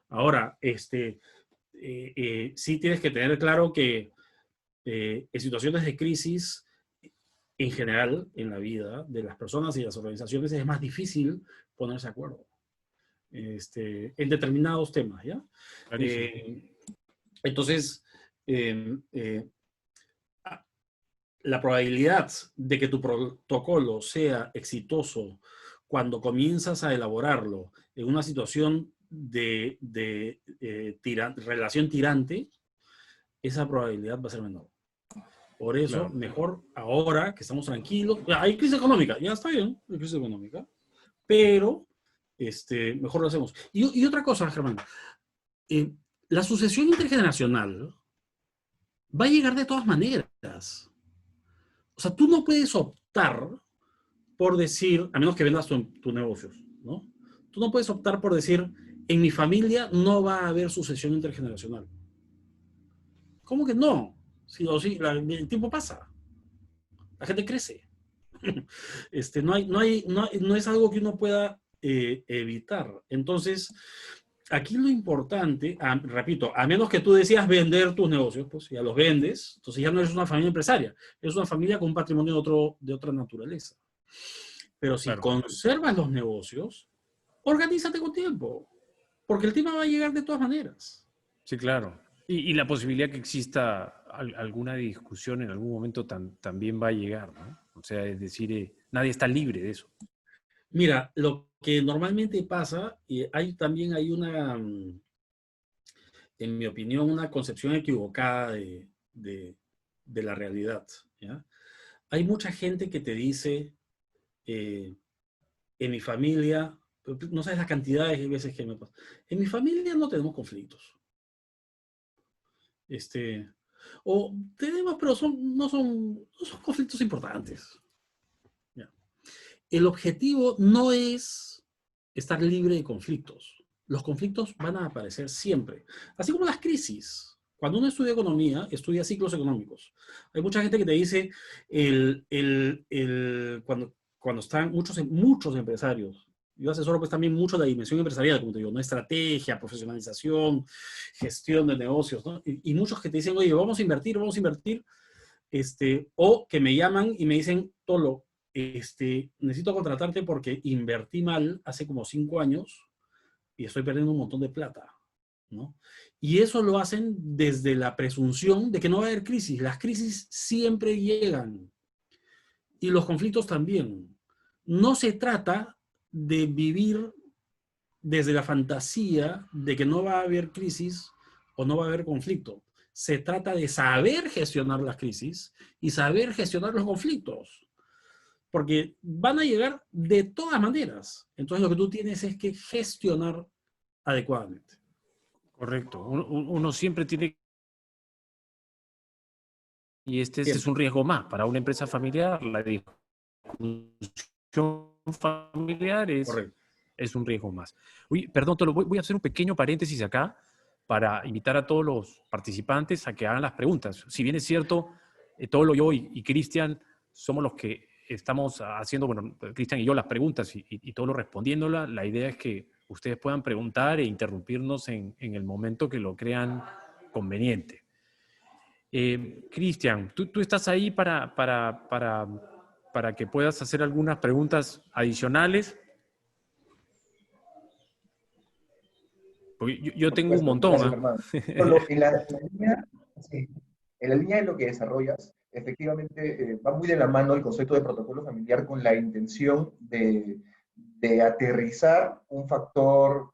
[SPEAKER 2] Ahora, sí tienes que tener claro que en situaciones de crisis, en general, en la vida de las personas y las organizaciones, es más difícil ponerse de acuerdo en determinados temas, ¿ya? Entonces, la probabilidad de que tu protocolo sea exitoso cuando comienzas a elaborarlo en una situación de relación tirante, esa probabilidad va a ser menor. Por eso,
[SPEAKER 1] Claro.
[SPEAKER 2] mejor ahora que estamos tranquilos. Hay crisis económica, ya está bien, hay crisis económica, pero mejor lo hacemos. Y otra cosa, Germán, la sucesión intergeneracional va a llegar de todas maneras. O sea, tú no puedes optar por decir, a menos que vendas tus negocios, ¿no? Tú no puedes optar por decir, en mi familia no va a haber sucesión intergeneracional. ¿Cómo que no? Sí, el tiempo pasa. La gente crece. No es algo que uno pueda evitar. Entonces, aquí lo importante, repito, a menos que tú decidas vender tus negocios, pues ya los vendes, entonces ya no eres una familia empresaria, eres una familia con un patrimonio de otra naturaleza. Pero si conservas los negocios, organízate con tiempo, porque el tema va a llegar de todas maneras.
[SPEAKER 1] Sí, claro. Y la posibilidad que exista alguna discusión en algún momento también va a llegar, ¿no? O sea, es decir, nadie está libre de eso.
[SPEAKER 2] Mira, lo que normalmente pasa, y también hay en mi opinión, una concepción equivocada de la realidad, ¿ya? Hay mucha gente que te dice, en mi familia, no sabes la cantidad de veces que me pasa, en mi familia no tenemos conflictos. O tenemos, pero no son conflictos importantes. ¿Ya? El objetivo no es estar libre de conflictos. Los conflictos van a aparecer siempre. Así como las crisis. Cuando uno estudia economía, estudia ciclos económicos. Hay mucha gente que te dice, cuando están muchos empresarios, yo asesoro pues también mucho la dimensión empresarial, como te digo, ¿no? Estrategia, profesionalización, gestión de negocios, ¿no? Y muchos que te dicen, oye, vamos a invertir, o que me llaman y me dicen, Tolo, necesito contratarte porque invertí mal hace como 5 años y estoy perdiendo un montón de plata, ¿no? Y eso lo hacen desde la presunción de que no va a haber crisis. Las crisis siempre llegan y los conflictos también. No se trata de vivir desde la fantasía de que no va a haber crisis o no va a haber conflicto. Se trata de saber gestionar las crisis y saber gestionar los conflictos. Porque van a llegar de todas maneras. Entonces lo que tú tienes es que gestionar adecuadamente.
[SPEAKER 1] Correcto. Uno siempre tiene... Y este es un riesgo más para una empresa familiar. La discusión familiar es un riesgo más. Uy, perdón, voy a hacer un pequeño paréntesis acá para invitar a todos los participantes a que hagan las preguntas. Si bien es cierto, Tolo, yo y Cristian somos los que estamos haciendo, bueno, Cristian y yo las preguntas y todo lo respondiéndola. La idea es que ustedes puedan preguntar e interrumpirnos en el momento que lo crean conveniente. Cristian, ¿tú estás ahí para que puedas hacer algunas preguntas adicionales? Porque yo
[SPEAKER 3] Por
[SPEAKER 1] tengo un
[SPEAKER 3] supuesto,
[SPEAKER 1] montón,
[SPEAKER 3] gracias,
[SPEAKER 1] ¿ah?
[SPEAKER 3] Germán. Solo línea, sí, en la línea de lo que desarrollas, efectivamente va muy de la mano el concepto de protocolo familiar con la intención de aterrizar un factor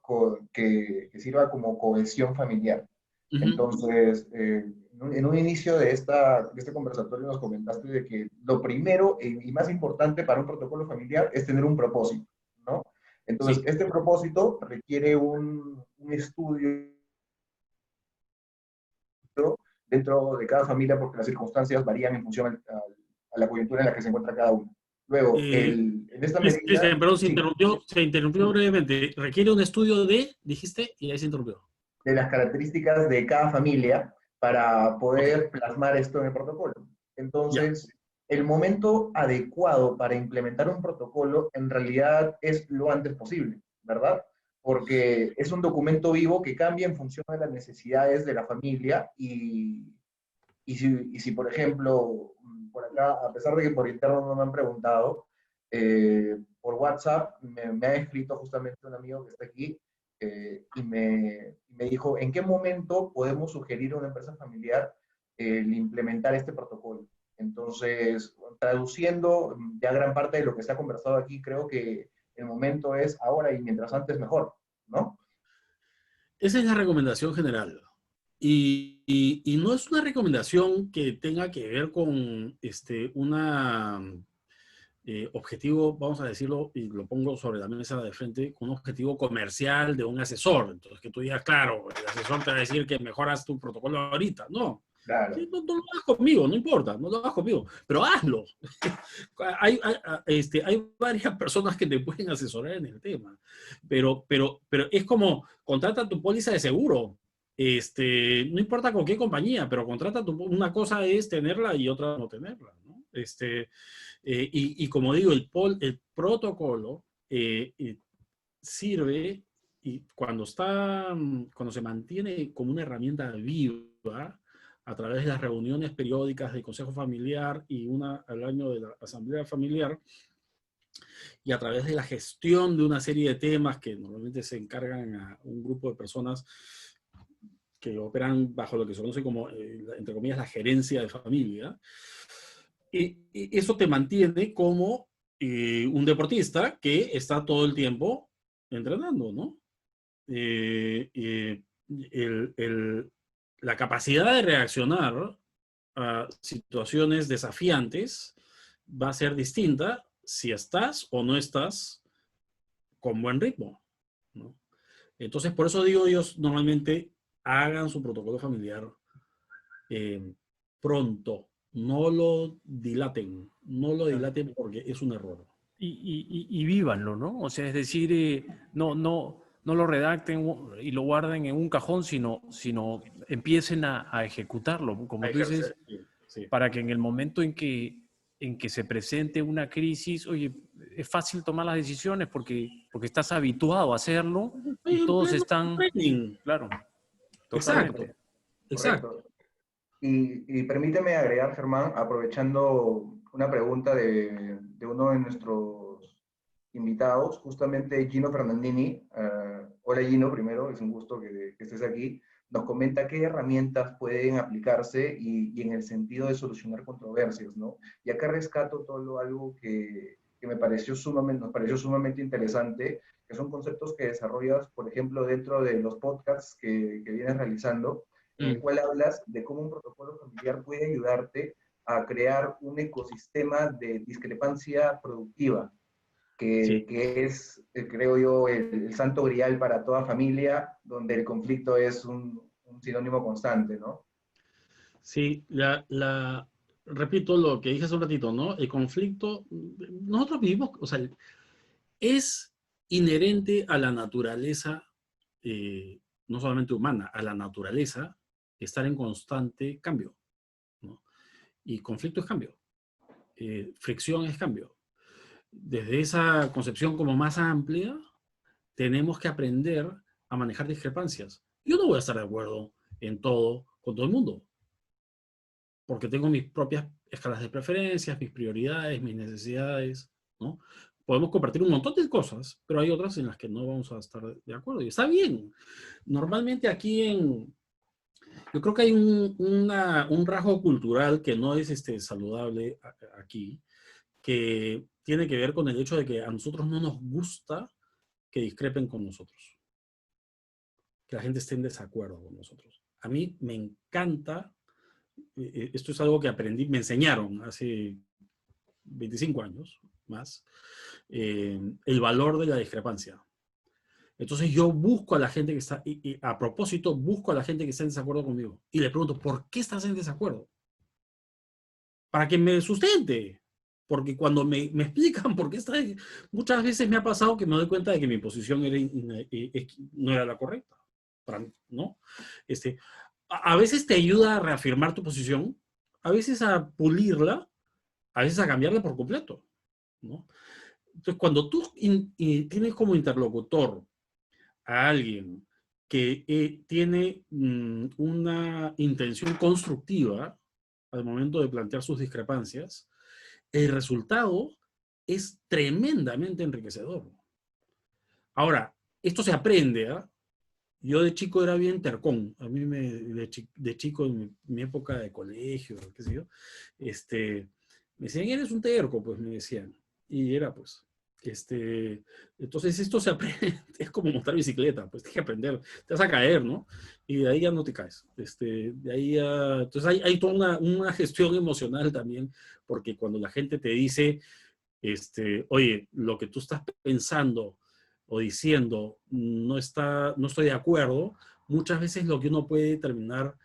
[SPEAKER 3] que sirva como cohesión familiar.
[SPEAKER 2] Ujú.
[SPEAKER 3] Entonces, en un inicio de este conversatorio nos comentaste de que lo primero y más importante para un protocolo familiar es tener un propósito, ¿no? Entonces,
[SPEAKER 2] Sí.
[SPEAKER 3] este propósito requiere un estudio dentro de cada familia porque las circunstancias varían en función a la coyuntura en la que se encuentra cada uno. Luego, en esta medida,
[SPEAKER 2] Cristian, perdón,
[SPEAKER 3] sí,
[SPEAKER 2] se interrumpió brevemente. Requiere un estudio dijiste, y ahí se interrumpió.
[SPEAKER 3] de las características de cada familia para
[SPEAKER 2] Ok,
[SPEAKER 3] poder plasmar esto en el protocolo.
[SPEAKER 2] ya.
[SPEAKER 3] Entonces, el momento adecuado para implementar un protocolo en realidad es lo antes posible, ¿verdad? Porque es un documento vivo que cambia en función de las necesidades de la familia y si, por ejemplo, por acá, a pesar de que por interno no me han preguntado, por WhatsApp me ha escrito justamente un amigo que está aquí y me dijo, ¿en qué momento podemos sugerir a una empresa familiar el implementar este protocolo? Entonces, traduciendo ya gran parte de lo que se ha conversado aquí, creo que el momento es ahora y mientras antes mejor, ¿no?
[SPEAKER 2] Esa es la recomendación general. Y no es una recomendación que tenga que ver con una objetivo, vamos a decirlo, y lo pongo sobre la mesa de frente, con un objetivo comercial de un asesor. Entonces, que tú digas, claro, el asesor te va a decir que mejoras tu protocolo ahorita. No.
[SPEAKER 3] Claro,
[SPEAKER 2] Sí, no lo hagas conmigo, no importa, no lo hagas conmigo, pero hazlo. Hay varias personas que te pueden asesorar en el tema, pero es como contrata tu póliza de seguro. No importa con qué compañía, pero una cosa es tenerla y otra no tenerla, ¿no? Y como digo, el protocolo sirve y cuando se mantiene como una herramienta viva a través de las reuniones periódicas del Consejo Familiar y una al año de la Asamblea Familiar, y a través de la gestión de una serie de temas que normalmente se encargan a un grupo de personas que operan bajo lo que se conoce como, entre comillas, la gerencia de familia. Y eso te mantiene como un deportista que está todo el tiempo entrenando, ¿no? Eh, eh, el, el, la capacidad de reaccionar a situaciones desafiantes va a ser distinta si estás o no estás con buen ritmo, ¿no? Entonces, por eso digo, ellos normalmente hagan su protocolo familiar eh, pronto, no lo dilaten porque es un error.
[SPEAKER 1] Y vívanlo, ¿no? O sea, es decir, no lo redacten y lo guarden en un cajón, sino empiecen a ejecutarlo,
[SPEAKER 2] A
[SPEAKER 1] como tú dices,
[SPEAKER 2] ejercer, sí, sí.
[SPEAKER 1] para que en el momento en que se presente una crisis, oye, es fácil tomar las decisiones porque estás habituado a hacerlo y
[SPEAKER 2] En
[SPEAKER 1] todos
[SPEAKER 2] pleno
[SPEAKER 1] están,
[SPEAKER 2] training.
[SPEAKER 1] claro,
[SPEAKER 2] Exacto,
[SPEAKER 1] totalmente.
[SPEAKER 2] exacto.
[SPEAKER 3] correcto. Y permíteme agregar, Germán, aprovechando una pregunta de uno de nuestros invitados, justamente Gino Fernandini. Hola Gino, primero, es un gusto que estés aquí. Nos comenta qué herramientas pueden aplicarse y en el sentido de solucionar controversias, ¿no? Y acá rescato algo que nos pareció sumamente interesante, que son conceptos que desarrollas, por ejemplo, dentro de los podcasts que vienes realizando, en el
[SPEAKER 2] Mm,
[SPEAKER 3] cual hablas de cómo un protocolo familiar puede ayudarte a crear un ecosistema de discrepancia productiva,
[SPEAKER 2] sí,
[SPEAKER 3] que es, creo yo, el santo grial para toda familia, donde el conflicto es un sinónimo constante, ¿no?
[SPEAKER 2] sí, repito lo que dije hace un ratito, ¿no? El conflicto, nosotros vivimos, o sea, es inherente a la naturaleza, no solamente humana, a la naturaleza, estar en constante cambio, ¿no? Y conflicto es cambio. fricción es cambio. Desde esa concepción como más amplia, tenemos que aprender a manejar discrepancias. Yo no voy a estar de acuerdo en todo con todo el mundo, porque tengo mis propias escalas de preferencias, mis prioridades, mis necesidades, ¿no? Podemos compartir un montón de cosas, pero hay otras en las que no vamos a estar de acuerdo. Y está bien. Normalmente yo creo que hay un rasgo cultural que no es saludable aquí, que tiene que ver con el hecho de que a nosotros no nos gusta que discrepen con nosotros, que la gente esté en desacuerdo con nosotros. A mí me encanta, esto es algo que aprendí, me enseñaron hace 25 años más, el valor de la discrepancia. Entonces yo busco a la gente que está, y a propósito, busco a la gente que está en desacuerdo conmigo y le pregunto, ¿por qué estás en desacuerdo? Para que me sustente. Porque cuando me explican por qué está, muchas veces me ha pasado que me doy cuenta de que mi posición no era la correcta. ¿No? A veces te ayuda a reafirmar tu posición, a veces a pulirla, a veces a cambiarla por completo, ¿no? Entonces, cuando tú tienes como interlocutor a alguien que tiene una intención constructiva al momento de plantear sus discrepancias, el resultado es tremendamente enriquecedor. Ahora, esto se aprende, ¿eh? Yo de chico era bien tercón. A mí de chico, en mi época de colegio, qué sé yo, me decían, eres un terco, pues me decían. Y era, pues, entonces esto se aprende, es como montar bicicleta, pues tienes que aprender, te vas a caer, ¿no? Y de ahí ya no te caes. De ahí ya, entonces hay toda una gestión emocional también, porque cuando la gente te dice, oye, lo que tú estás pensando o diciendo no estoy de acuerdo, muchas veces lo que uno puede terminar,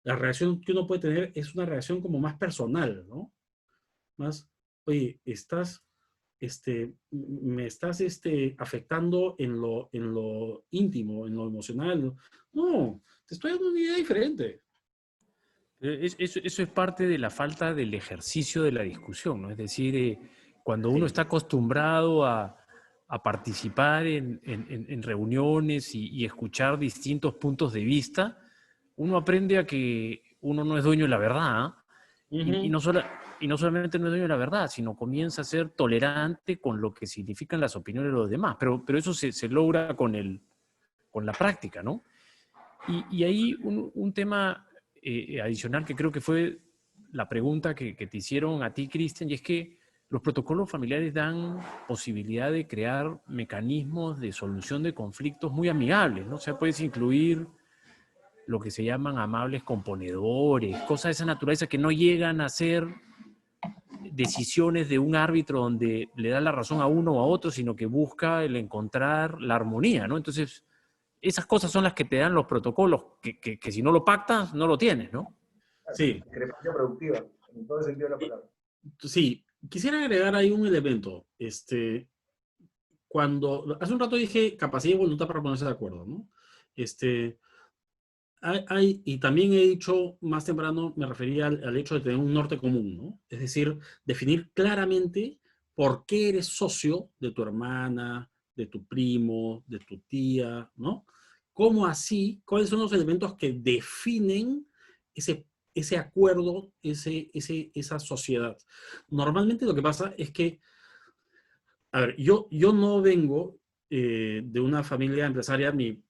[SPEAKER 2] la reacción que uno puede tener es una reacción como más personal, ¿no? Más, oye, me estás afectando en lo íntimo, en lo emocional. No, te estoy dando una idea diferente.
[SPEAKER 1] Eso es parte de la falta del ejercicio de la discusión, ¿no? Es decir, cuando uno está acostumbrado a participar en reuniones y escuchar distintos puntos de vista, uno aprende a que uno no es dueño de la verdad, ¿eh? Y no solamente no es dueño de la verdad, sino comienza a ser tolerante con lo que significan las opiniones de los demás. Pero eso se logra con la práctica, ¿no? Y ahí un tema adicional que creo que fue la pregunta que te hicieron a ti, Cristian, y es que los protocolos familiares dan posibilidad de crear mecanismos de solución de conflictos muy amigables, ¿no? O sea, puedes incluir lo que se llaman amables componedores, cosas de esa naturaleza que no llegan a ser decisiones de un árbitro donde le da la razón a uno o a otro, sino que busca el encontrar la armonía, ¿no? Entonces, esas cosas son las que te dan los protocolos, que si no lo pactas, no lo tienes, ¿no?
[SPEAKER 2] Sí.
[SPEAKER 3] Discrepancia productiva, en todo el sentido de la palabra.
[SPEAKER 2] Sí, quisiera agregar ahí un elemento. Cuando, hace un rato dije capacidad y voluntad para ponerse de acuerdo, ¿no? Y también he dicho más temprano, me refería al hecho de tener un norte común, ¿no? Es decir, definir claramente por qué eres socio de tu hermana, de tu primo, de tu tía, ¿no? ¿Cómo así? ¿Cuáles son los elementos que definen ese acuerdo, esa sociedad? Normalmente lo que pasa es que, a ver, yo no vengo de una familia empresaria, mi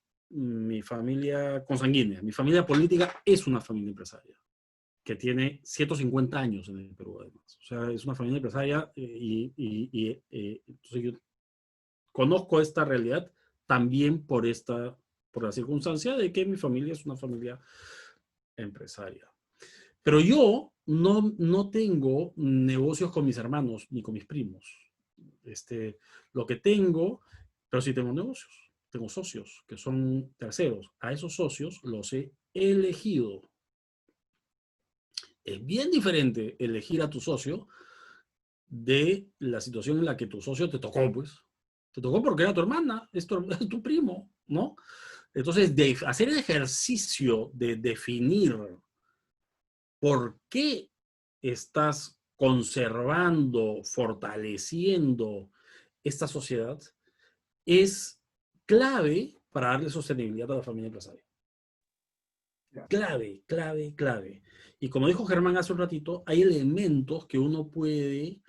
[SPEAKER 2] familia consanguínea, mi familia política es una familia empresaria que tiene 150 años en el Perú, además. O sea, es una familia empresaria entonces yo conozco esta realidad también por la circunstancia de que mi familia es una familia empresaria. Pero yo no tengo negocios con mis hermanos ni con mis primos. Lo que tengo, pero sí tengo negocios. Tengo socios que son terceros. A esos socios los he elegido. Es bien diferente elegir a tu socio de la situación en la que tu socio te tocó, pues. Te tocó porque era tu hermana, es tu primo, ¿no? Entonces, hacer el ejercicio de definir por qué estás conservando, fortaleciendo esta sociedad, es clave para darle sostenibilidad a la familia empresaria. Clave, clave, clave. Y como dijo Germán hace un ratito, hay elementos que uno puede,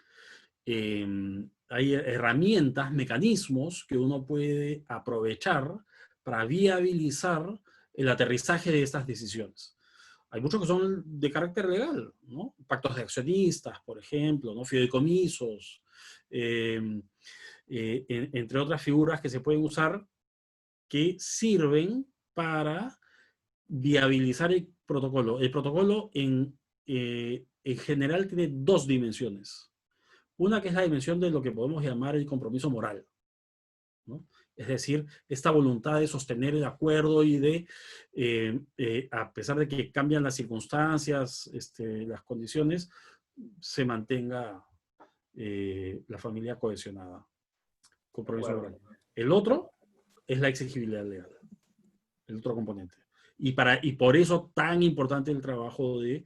[SPEAKER 2] hay herramientas, mecanismos que uno puede aprovechar para viabilizar el aterrizaje de estas decisiones. Hay muchos que son de carácter legal, ¿no? Pactos de accionistas, por ejemplo, ¿no? Fideicomisos, entre otras figuras que se pueden usar que sirven para viabilizar el protocolo. El protocolo en general tiene dos dimensiones. Una que es la dimensión de lo que podemos llamar el compromiso moral, ¿no? Es decir, esta voluntad de sostener el acuerdo y de, a pesar de que cambian las circunstancias, las condiciones, se mantenga la familia cohesionada. Compromiso moral. El otro es la exigibilidad legal, el otro componente. Y por eso tan importante el trabajo de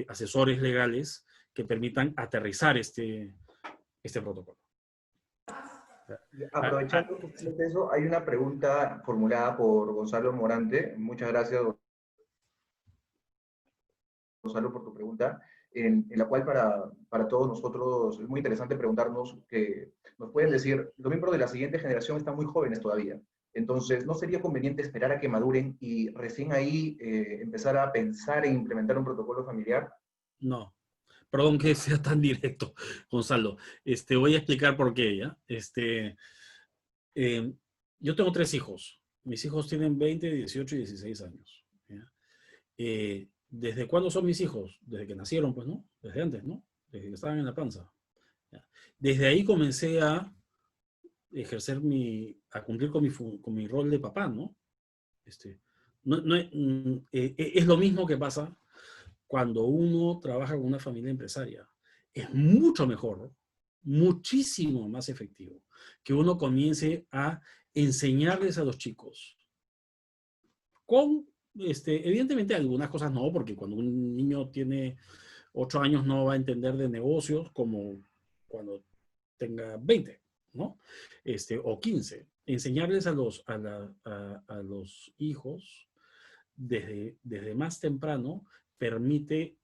[SPEAKER 2] asesores legales que permitan aterrizar este protocolo.
[SPEAKER 3] Aprovechando eso, hay una pregunta formulada por Gonzalo Morante. Muchas gracias, Gonzalo, por tu pregunta, en la cual para todos nosotros es muy interesante preguntarnos que nos pueden decir, los miembros de la siguiente generación están muy jóvenes todavía. Entonces, ¿no sería conveniente esperar a que maduren y recién ahí empezar a pensar en implementar un protocolo familiar?
[SPEAKER 2] No. Perdón que sea tan directo, Gonzalo. Voy a explicar por qué, ¿ya? Yo tengo 3 hijos. Mis hijos tienen 20, 18 y 16 años. ¿Ya? ¿Desde cuándo son mis hijos? Desde que nacieron, pues, ¿no? Desde antes, ¿no? Desde que estaban en la panza. ¿Ya? Desde ahí comencé a ejercer a cumplir con mi rol de papá, ¿no? Es lo mismo que pasa cuando uno trabaja con una familia empresaria. Es mucho mejor, muchísimo más efectivo que uno comience a enseñarles a los chicos. Evidentemente algunas cosas no, porque cuando un niño tiene 8 años no va a entender de negocios como cuando tenga 20, ¿no? O 15. Enseñarles a los hijos desde más temprano permite,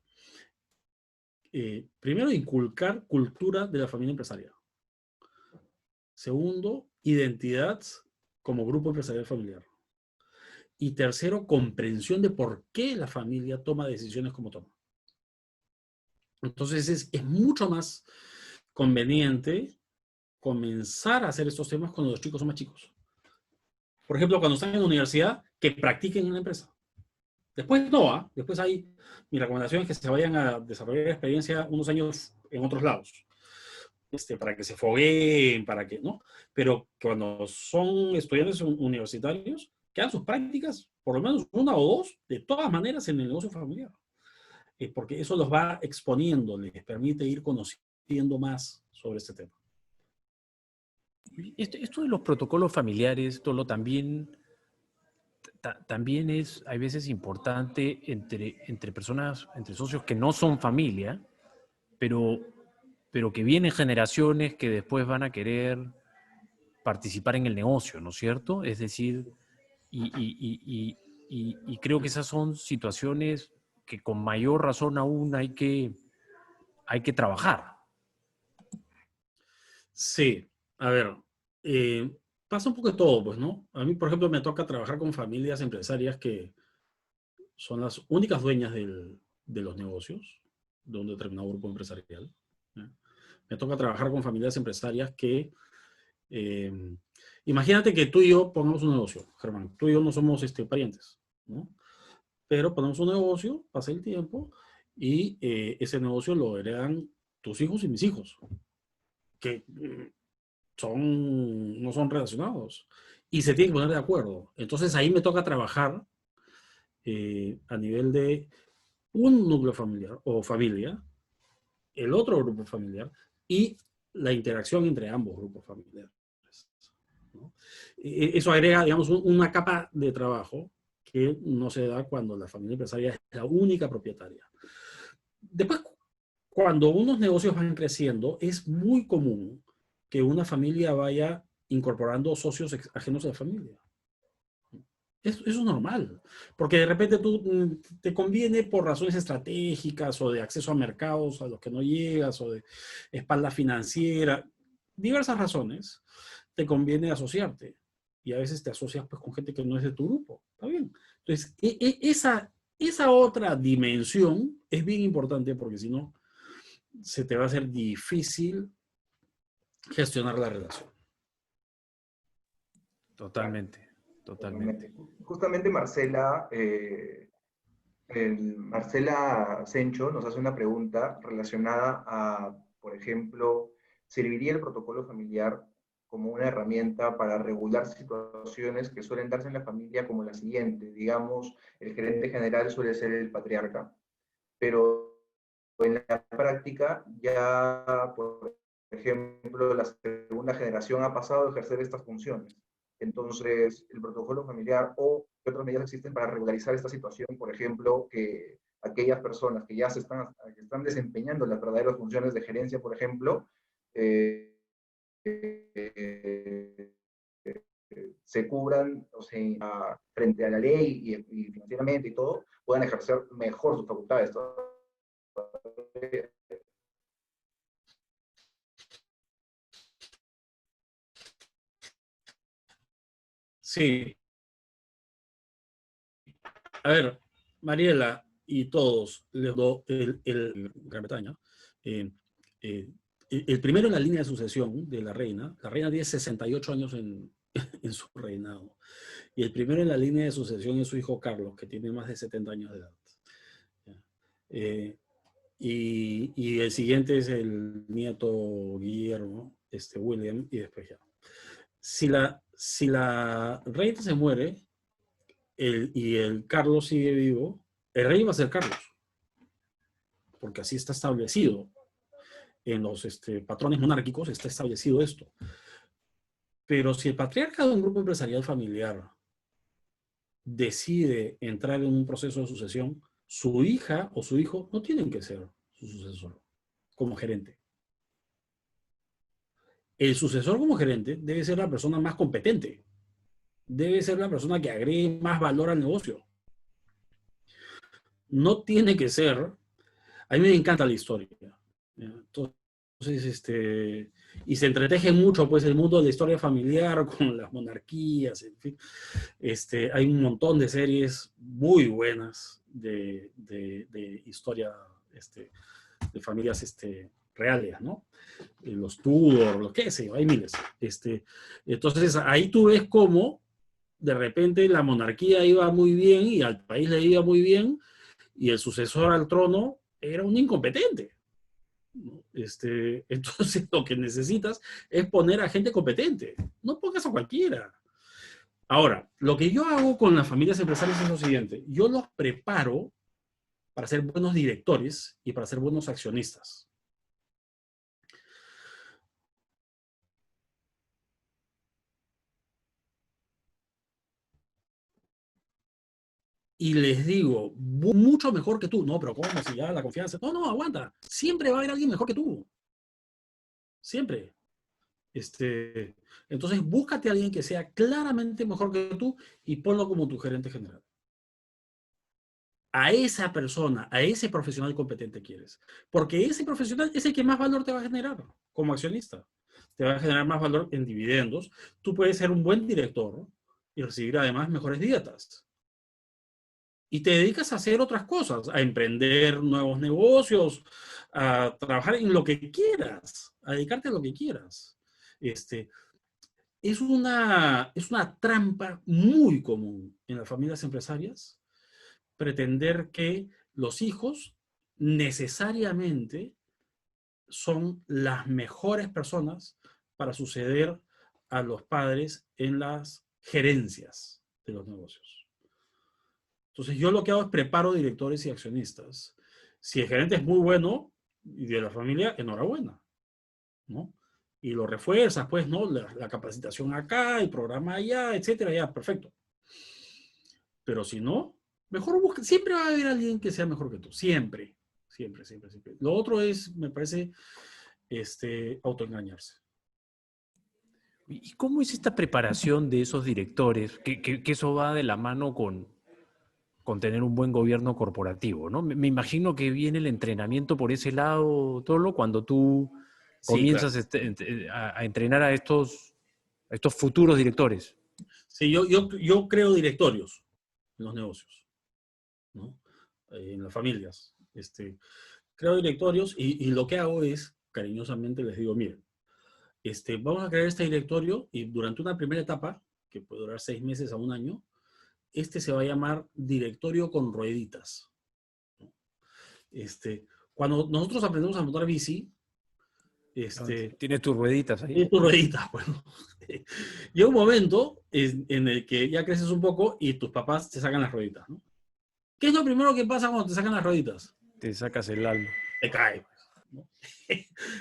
[SPEAKER 2] primero, inculcar cultura de la familia empresarial. Segundo, identidad como grupo empresarial familiar. Y tercero, comprensión de por qué la familia toma decisiones como toma. Entonces es mucho más conveniente comenzar a hacer estos temas cuando los chicos son más chicos. Por ejemplo, cuando están en la universidad, que practiquen en la empresa. Después no, después mi recomendación es que se vayan a desarrollar experiencia unos años en otros lados. Para que se fogueen, ¿no? Pero cuando son estudiantes universitarios, que hagan sus prácticas, por lo menos 1 o 2, de todas maneras en el negocio familiar. Porque eso los va exponiendo, les permite ir conociendo más sobre este tema.
[SPEAKER 1] Esto de los protocolos familiares, Tolo, también es, hay veces, importante entre personas, entre socios que no son familia, pero que vienen generaciones que después van a querer participar en el negocio, ¿no es cierto? Es decir, y creo que esas son situaciones que con mayor razón aún hay que trabajar.
[SPEAKER 2] Sí, a ver, pasa un poco de todo, pues, ¿no? A mí, por ejemplo, me toca trabajar con familias empresarias que son las únicas dueñas de los negocios de un determinado grupo empresarial, ¿ya? Me toca trabajar con familias empresarias que, imagínate que tú y yo pongamos un negocio, Germán, tú y yo no somos parientes, ¿no? Pero ponemos un negocio, pasa el tiempo, y ese negocio lo heredan tus hijos y mis hijos, que no son relacionados, y se tienen que poner de acuerdo. Entonces ahí me toca trabajar a nivel de un núcleo familiar o familia, el otro grupo familiar y la interacción entre ambos grupos familiares, ¿no? Eso agrega, digamos, una capa de trabajo que no se da cuando la familia empresaria es la única propietaria. Después, cuando unos negocios van creciendo, es muy común que una familia vaya incorporando socios ajenos a la familia. Eso es normal, porque de repente te conviene por razones estratégicas o de acceso a mercados a los que no llegas o de espalda financiera, diversas razones, te conviene asociarte. Y a veces te asocias pues, con gente que no es de tu grupo. ¿Está bien? Entonces, esa otra dimensión es bien importante porque si no, se te va a hacer difícil gestionar la relación.
[SPEAKER 1] Totalmente, totalmente.
[SPEAKER 3] Justamente Marcela, Marcela Sencho nos hace una pregunta relacionada a, por ejemplo, ¿serviría el protocolo familiar como una herramienta para regular situaciones que suelen darse en la familia como la siguiente? Digamos, el gerente general suele ser el patriarca, pero en la práctica ya, por ejemplo, la segunda generación ha pasado a ejercer estas funciones. Entonces, el protocolo familiar o qué otras medidas existen para regularizar esta situación, por ejemplo, que aquellas personas que ya que están desempeñando las verdaderas funciones de gerencia, por ejemplo, eh, eh, se cubran, o sea, frente a la ley y financieramente y todo, puedan ejercer mejor sus facultades.
[SPEAKER 2] Sí. A ver, Mariela y todos, Gran Bretaña, eh, eh, el primero en la línea de sucesión de la reina tiene 68 años en su reinado, y el primero en la línea de sucesión es su hijo Carlos, que tiene más de 70 años de edad. Y el siguiente es el nieto Guillermo, William, y después ya. Si la reina se muere y el Carlos sigue vivo, el rey va a ser Carlos, porque así está establecido. En los patrones monárquicos está establecido esto. Pero si el patriarca de un grupo empresarial familiar decide entrar en un proceso de sucesión, su hija o su hijo no tienen que ser su sucesor como gerente. El sucesor como gerente debe ser la persona más competente, debe ser la persona que agregue más valor al negocio. No tiene que ser, a mí me encanta la historia. Entonces, y se entreteje mucho pues el mundo de la historia familiar con las monarquías, en fin. Hay un montón de series muy buenas de historia de familias reales, ¿no? Los Tudor, lo que sé, hay miles. Entonces ahí tú ves cómo de repente la monarquía iba muy bien y al país le iba muy bien y el sucesor al trono era un incompetente. Entonces lo que necesitas es poner a gente competente. No pongas a cualquiera. Ahora, lo que yo hago con las familias empresarias es lo siguiente. Yo los preparo para ser buenos directores y para ser buenos accionistas. Y les digo, mucho mejor que tú. No, pero ¿cómo? Si ya la confianza. No, no, aguanta. Siempre va a haber alguien mejor que tú. Siempre. Entonces, búscate a alguien que sea claramente mejor que tú y ponlo como tu gerente general. A esa persona, a ese profesional competente quieres. Porque ese profesional es el que más valor te va a generar como accionista. Te va a generar más valor en dividendos. Tú puedes ser un buen director y recibir además mejores dietas. Y te dedicas a hacer otras cosas, a emprender nuevos negocios, a trabajar en lo que quieras, a dedicarte a lo que quieras. Es una trampa muy común en las familias empresarias pretender que los hijos necesariamente son las mejores personas para suceder a los padres en las gerencias de los negocios. Entonces yo lo que hago es preparo directores y accionistas. Si el gerente es muy bueno y de la familia, enhorabuena, ¿no? Y lo refuerzas, pues, ¿no? La capacitación acá, el programa allá, etcétera, ya, perfecto. Pero si no, mejor busca, siempre va a haber alguien que sea mejor que tú, siempre, Siempre, siempre, siempre. Lo otro es, me parece, autoengañarse.
[SPEAKER 1] ¿Y cómo es esta preparación de esos directores? Que eso va de la mano con tener un buen gobierno corporativo, ¿no? Me imagino que viene el entrenamiento por ese lado, Tolo, cuando tú
[SPEAKER 2] Sí, claro.
[SPEAKER 1] comienzas a entrenar a estos futuros directores.
[SPEAKER 2] Sí, yo creo directorios en los negocios, ¿no? En las familias. Creo directorios y lo que hago es, cariñosamente les digo, miren, vamos a crear este directorio y durante una primera etapa, que puede durar 6 meses a un año, se va a llamar directorio con rueditas, ¿no? Cuando nosotros aprendemos a montar bici,
[SPEAKER 1] Tienes tus rueditas ahí.
[SPEAKER 2] tiene tus rueditas, bueno. Llega un momento en el que ya creces un poco y tus papás te sacan las rueditas, ¿no? ¿Qué es lo primero que pasa cuando te sacan las rueditas?
[SPEAKER 1] Te sacas el alma.
[SPEAKER 2] Te caes, ¿no?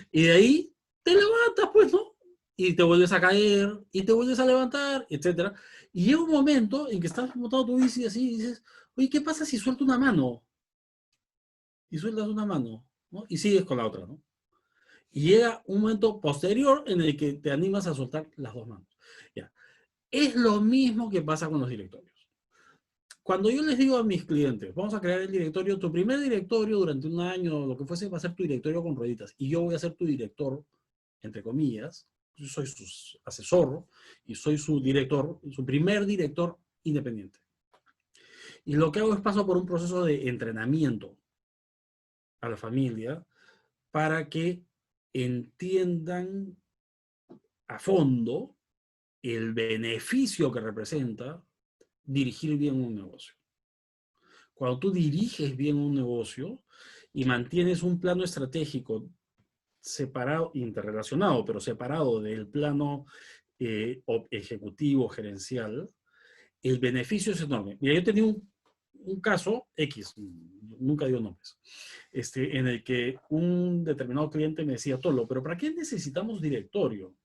[SPEAKER 2] Y de ahí te levantas, pues, ¿no? Y te vuelves a caer, y te vuelves a levantar, etc. Y llega un momento en que estás montando tu bici así y dices, oye, ¿qué pasa si suelto una mano? Y sueltas una mano, ¿no? Y sigues con la otra, ¿no? Y llega un momento posterior en el que te animas a soltar las dos manos. Ya. Es lo mismo que pasa con los directorios. Cuando yo les digo a mis clientes, vamos a crear el directorio, tu primer directorio durante un año, lo que fuese, va a ser tu directorio con rueditas. Y yo voy a ser tu director, entre comillas. Yo soy su asesor y soy su director, su primer director independiente. Y lo que hago es paso por un proceso de entrenamiento a la familia para que entiendan a fondo el beneficio que representa dirigir bien un negocio. Cuando tú diriges bien un negocio y mantienes un plano estratégico separado, interrelacionado, pero separado del plano ejecutivo, gerencial, el beneficio es enorme. Mira, yo tenía un caso X, nunca digo nombres, en el que un determinado cliente me decía, Tolo, pero ¿para qué necesitamos directorio?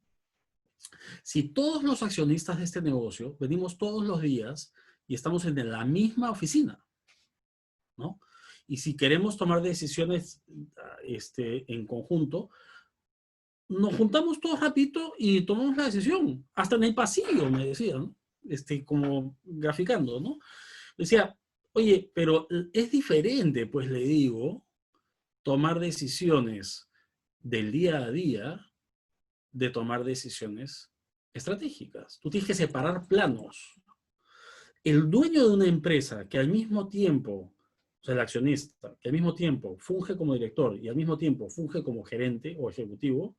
[SPEAKER 2] Si todos los accionistas de este negocio venimos todos los días y estamos en la misma oficina, ¿no? Y si queremos tomar decisiones en conjunto, nos juntamos todos rapidito y tomamos la decisión. Hasta en el pasillo, me decían, ¿no? Como graficando, ¿no? Decía, oye, pero es diferente, pues le digo, tomar decisiones del día a día de tomar decisiones estratégicas. Tú tienes que separar planos. El dueño de una empresa que al mismo tiempo, o sea, el accionista, que al mismo tiempo funge como director y al mismo tiempo funge como gerente o ejecutivo,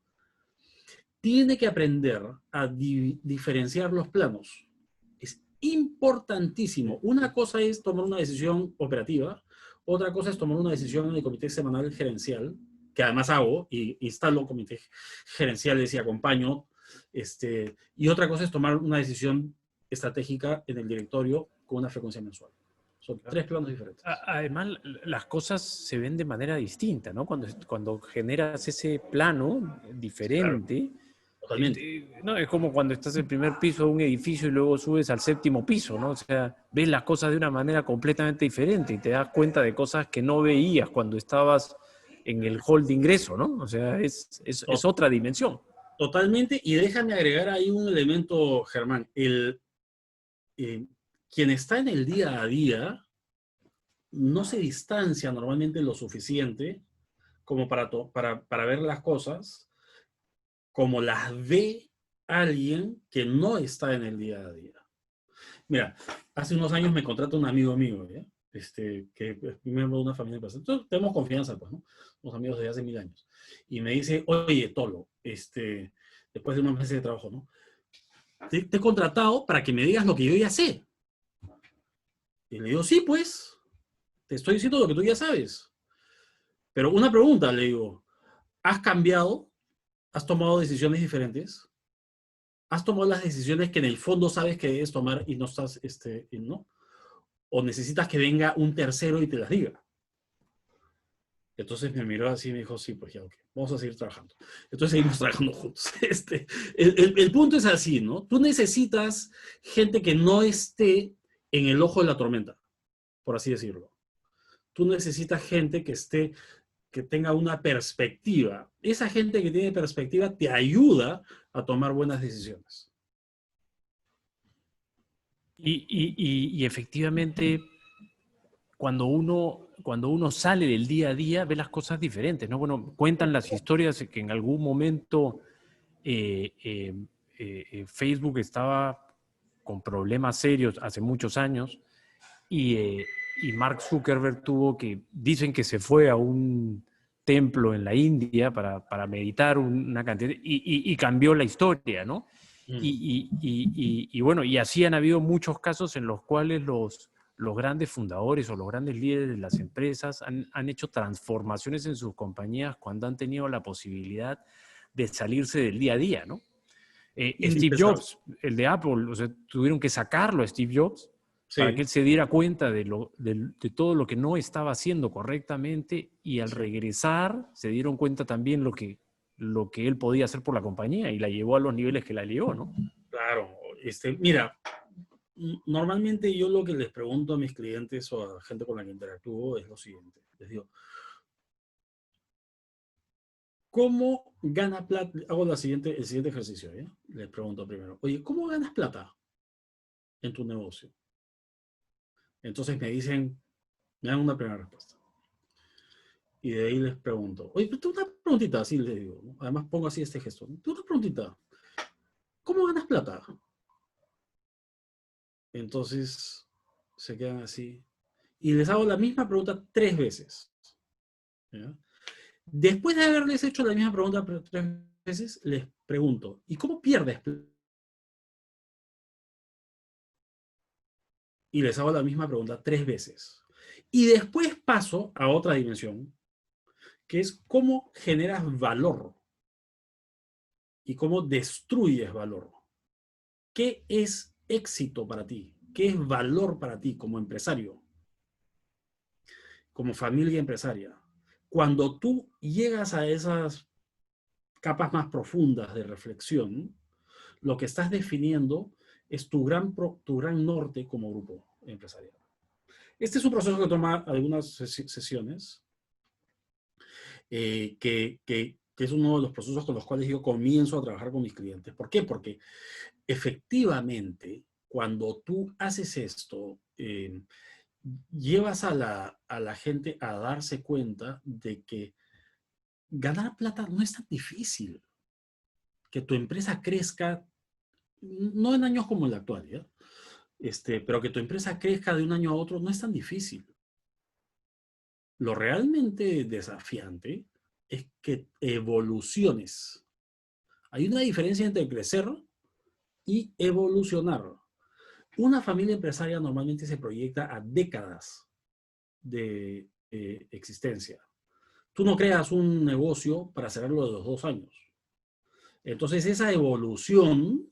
[SPEAKER 2] tiene que aprender a diferenciar los planos. Es importantísimo. Una cosa es tomar una decisión operativa, otra cosa es tomar una decisión en el comité semanal gerencial, que además hago, y instalo comités gerenciales y acompaño, y otra cosa es tomar una decisión estratégica en el directorio con una frecuencia mensual. Son 3 planos diferentes.
[SPEAKER 1] Además, las cosas se ven de manera distinta, ¿no? Cuando generas ese plano diferente,
[SPEAKER 2] Claro, totalmente.
[SPEAKER 1] no, es como cuando estás en el primer piso de un edificio y luego subes al 7º piso, ¿no? O sea, ves las cosas de una manera completamente diferente y te das cuenta de cosas que no veías cuando estabas en el hall de ingreso, ¿no? O sea, es otra dimensión.
[SPEAKER 2] Totalmente, y déjame agregar ahí un elemento, Germán. Quien está en el día a día no se distancia normalmente lo suficiente como para ver las cosas como las ve alguien que no está en el día a día. Mira, hace unos años me contrata un amigo mío, ¿ya? Que es miembro de una familia. Entonces, tenemos confianza, pues, ¿no? Somos amigos desde hace 1000 años. Y me dice, oye, Tolo, después de unos meses de trabajo, ¿no? Te he contratado para que me digas lo que yo ya sé. Y le digo, sí, pues, te estoy diciendo lo que tú ya sabes. Pero una pregunta, le digo, ¿has cambiado? ¿Has tomado decisiones diferentes? ¿Has tomado las decisiones que en el fondo sabes que debes tomar y no estás, no? ¿O necesitas que venga un tercero y te las diga? Entonces me miró así y me dijo, sí, pues ya, ok, vamos a seguir trabajando. Entonces seguimos trabajando juntos. El punto es así, ¿no? Tú necesitas gente que no esté en el ojo de la tormenta, por así decirlo. tú necesitas gente que tenga una perspectiva. Esa gente que tiene perspectiva te ayuda a tomar buenas decisiones.
[SPEAKER 1] Y efectivamente, cuando uno sale del día a día, ve las cosas diferentes, ¿no? Bueno, cuentan las historias que en algún momento Facebook estaba con problemas serios hace muchos años y Mark Zuckerberg dicen que se fue a un templo en la India para meditar una cantidad y cambió la historia, ¿no? Y bueno, y así han habido muchos casos en los cuales los grandes fundadores o los grandes líderes de las empresas han hecho transformaciones en sus compañías cuando han tenido la posibilidad de salirse del día a día, ¿no? Steve Jobs, el de Apple, o sea, tuvieron que sacarlo a Steve Jobs para que él se diera cuenta de todo lo que no estaba haciendo correctamente y al regresar se dieron cuenta también lo que él podía hacer por la compañía y la llevó a los niveles que la llevó, ¿no?
[SPEAKER 2] Claro. Mira, normalmente yo lo que les pregunto a mis clientes o a gente con la que interactúo es lo siguiente. Les digo, ¿cómo ganas plata? Hago el siguiente ejercicio, ¿eh? Les pregunto primero, oye, ¿cómo ganas plata en tu negocio? Entonces me dan una primera respuesta. Y de ahí les pregunto, oye, pero tengo una preguntita, así les digo, ¿no? Además pongo así este gesto, ¿no? Tengo una preguntita, ¿cómo ganas plata? Entonces se quedan así. Y les hago la misma pregunta 3 veces. ¿Ya? Después de haberles hecho la misma pregunta 3 veces, les pregunto, ¿y cómo pierdes plata? Y les hago la misma pregunta 3 veces. Y después paso a otra dimensión, que es cómo generas valor y cómo destruyes valor. ¿Qué es éxito para ti? ¿Qué es valor para ti como empresario? Como familia empresaria. Cuando tú llegas a esas capas más profundas de reflexión, lo que estás definiendo es tu gran norte como grupo empresarial. Este es un proceso que toma algunas sesiones, que es uno de los procesos con los cuales yo comienzo a trabajar con mis clientes. ¿Por qué? Porque efectivamente, cuando tú haces esto, llevas a la gente a darse cuenta de que ganar plata no es tan difícil. Que tu empresa crezca, no en años como el actual, ¿ya? Pero que tu empresa crezca de un año a otro no es tan difícil. Lo realmente desafiante es que evoluciones. Hay una diferencia entre crecer y evolucionar. Una familia empresaria normalmente se proyecta a décadas de existencia. Tú no creas un negocio para cerrarlo de los 2 años. Entonces, esa evolución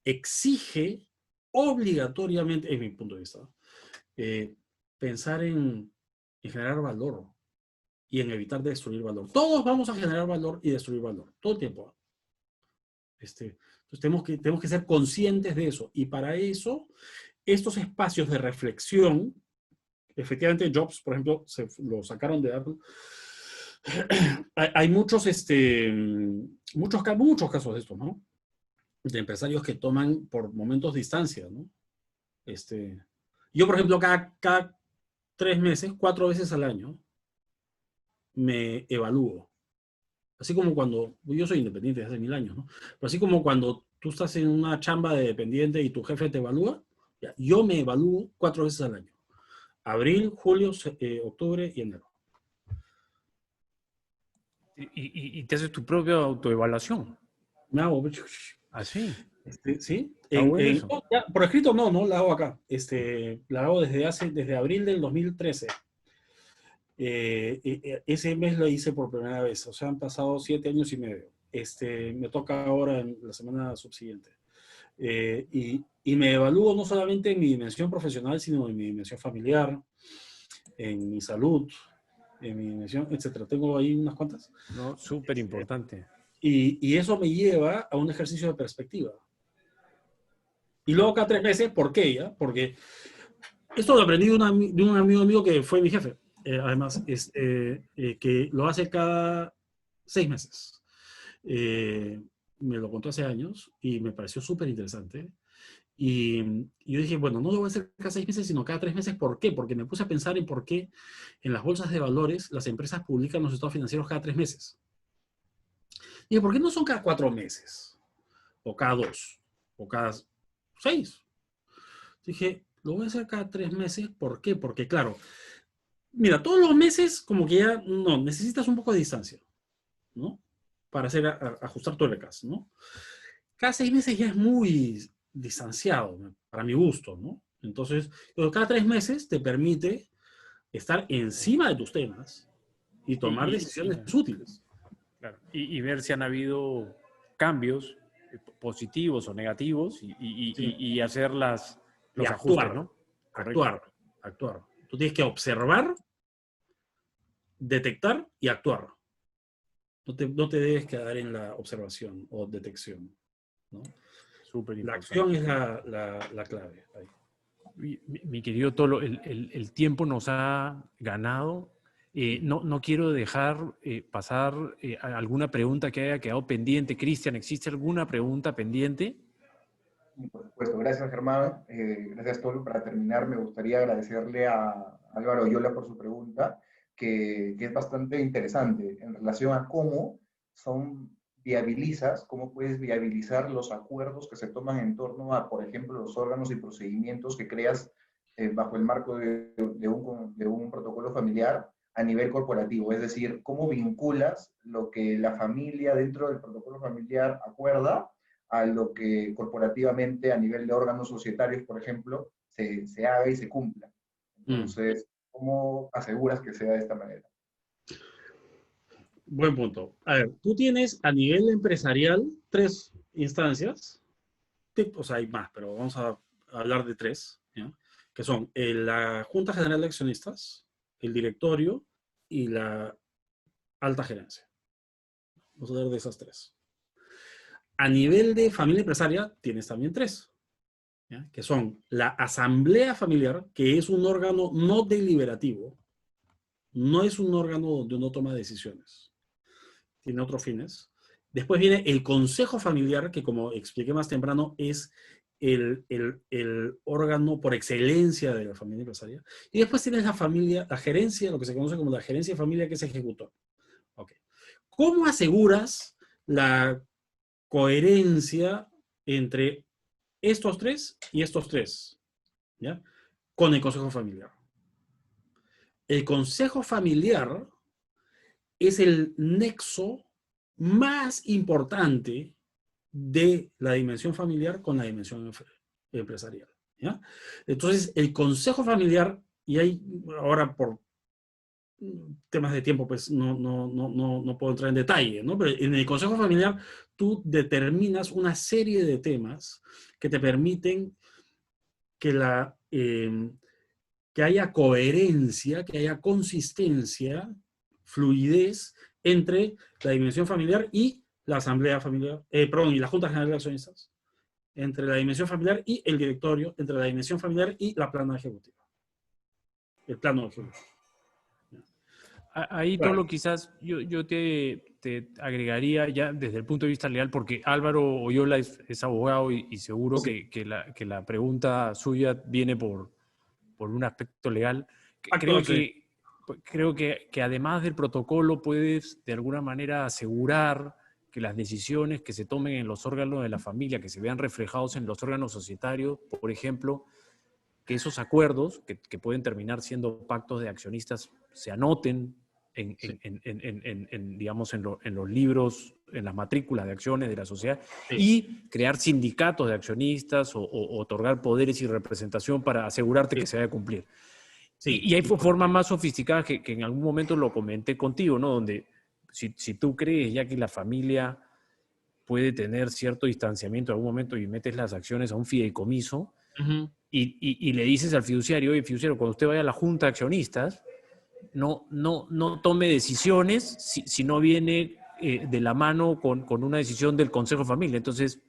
[SPEAKER 2] exige obligatoriamente, en mi punto de vista, pensar en generar valor y en evitar destruir valor. Todos vamos a generar valor y destruir valor, todo el tiempo. Entonces tenemos que ser conscientes de eso. Y para eso, estos espacios de reflexión, efectivamente Jobs, por ejemplo, lo sacaron de Apple. Hay muchos casos de esto, ¿no? De empresarios que toman por momentos distancia, ¿no? Yo, por ejemplo, cada 3 meses, 4 veces al año, me evalúo. Así como cuando, yo soy independiente desde hace 1000 años, ¿no? Pero así como cuando tú estás en una chamba de dependiente y tu jefe te evalúa, ya, yo me evalúo 4 veces al año. Abril, julio, octubre y enero.
[SPEAKER 1] Y te haces tu propia autoevaluación.
[SPEAKER 2] Me hago.
[SPEAKER 1] Así.
[SPEAKER 2] ¿Sí?
[SPEAKER 1] Está bueno eso.
[SPEAKER 2] Por escrito no la hago acá. La hago desde abril del 2013. Ese mes lo hice por primera vez, o sea, han pasado 7 años y medio. Me toca ahora en la semana subsiguiente. Y me evalúo no solamente en mi dimensión profesional, sino en mi dimensión familiar, en mi salud, en mi dimensión, etcétera. Tengo ahí unas cuantas.
[SPEAKER 1] No, súper importante.
[SPEAKER 2] Y eso me lleva a un ejercicio de perspectiva. Y luego cada 3 meses, ¿por qué? Ya? Porque Esto lo aprendí de un amigo mío que fue mi jefe. Además, que lo hace cada 6 meses. Me lo contó hace años y me pareció súper interesante. Y yo dije, bueno, no lo voy a hacer cada 6 meses, sino cada 3 meses. ¿Por qué? Porque me puse a pensar en por qué en las bolsas de valores las empresas publican los estados financieros cada 3 meses. Y dije, ¿por qué no son cada 4 meses? O cada 2, o cada 6. Dije, lo voy a hacer cada 3 meses. ¿Por qué? Porque, claro, mira, todos los meses como que ya, no, necesitas un poco de distancia, ¿no? Para ajustar tu RCAS, ¿no? Cada 6 meses ya es muy distanciado, ¿no? Para mi gusto, ¿no? Entonces, pero cada 3 meses te permite estar encima de tus temas y tomar decisiones útiles.
[SPEAKER 1] Claro. Y ver si han habido cambios positivos o negativos y hacer los ajustes, ¿no?
[SPEAKER 2] Actuar. Tú tienes que observar, detectar y actuar. No te debes quedar en la observación o detección, ¿no? La acción es la clave ahí.
[SPEAKER 1] Mi querido Tolo, el tiempo nos ha ganado. No quiero dejar pasar alguna pregunta que haya quedado pendiente. Cristian, ¿existe alguna pregunta pendiente?
[SPEAKER 3] Por supuesto, gracias Germán, gracias Tolo. Para terminar, me gustaría agradecerle a Álvaro Oyola por su pregunta, que es bastante interesante en relación a cómo cómo puedes viabilizar los acuerdos que se toman en torno a, por ejemplo, los órganos y procedimientos que creas bajo el marco de un protocolo familiar a nivel corporativo. Es decir, cómo vinculas lo que la familia dentro del protocolo familiar acuerda a lo que corporativamente a nivel de órganos societarios, por ejemplo, se haga y se cumpla. Entonces, ¿cómo aseguras que sea de esta manera?
[SPEAKER 2] Buen punto. A ver, tú tienes a nivel empresarial 3 instancias, o sea, hay más, pero vamos a hablar de 3, ¿ya? Que son la Junta General de Accionistas, el directorio y la alta gerencia. Vamos a hablar de esas 3. A nivel de familia empresaria, tienes también 3, ¿ya? Que son la asamblea familiar, que es un órgano no deliberativo, no es un órgano donde uno toma decisiones, tiene otros fines. Después viene el consejo familiar, que como expliqué más temprano, es el órgano por excelencia de la familia empresaria. Y después tienes la gerencia, lo que se conoce como la gerencia de familia, que es ejecutor. Okay. ¿Cómo aseguras la coherencia entre estos 3 y estos 3? ¿Ya? Con el consejo familiar. El consejo familiar es el nexo más importante de la dimensión familiar con la dimensión empresarial, ¿ya? Entonces, el consejo familiar, y hay ahora por temas de tiempo, pues no puedo entrar en detalle, ¿no? Pero en el consejo familiar tú determinas una serie de temas que te permiten que que haya coherencia, que haya consistencia, fluidez entre la dimensión familiar y la asamblea familiar, y la Junta General de Accionistas, entre la dimensión familiar y el directorio, entre la dimensión familiar y la plana ejecutiva. El plano ejecutivo.
[SPEAKER 1] Ahí, Tolo, quizás yo te agregaría ya desde el punto de vista legal, porque Álvaro Oyola es abogado y seguro
[SPEAKER 2] Okay.
[SPEAKER 1] que la pregunta suya viene por un aspecto legal. Creo que además del protocolo puedes de alguna manera asegurar que las decisiones que se tomen en los órganos de la familia, que se vean reflejados en los órganos societarios, por ejemplo, que esos acuerdos, que pueden terminar siendo pactos de accionistas, se anoten digamos, en los libros, en las matrículas de acciones de la sociedad, y crear sindicatos de accionistas o otorgar poderes y representación para asegurarte que se vaya a cumplir. Y hay formas más sofisticadas que en algún momento lo comenté contigo, ¿no? Donde si tú crees ya que la familia puede tener cierto distanciamiento en algún momento y metes las acciones a un fideicomiso, y le dices al fiduciario, oye, fiduciario, cuando usted vaya a la junta de accionistas, no tome decisiones si no viene de la mano con una decisión del Consejo de Familia. Entonces,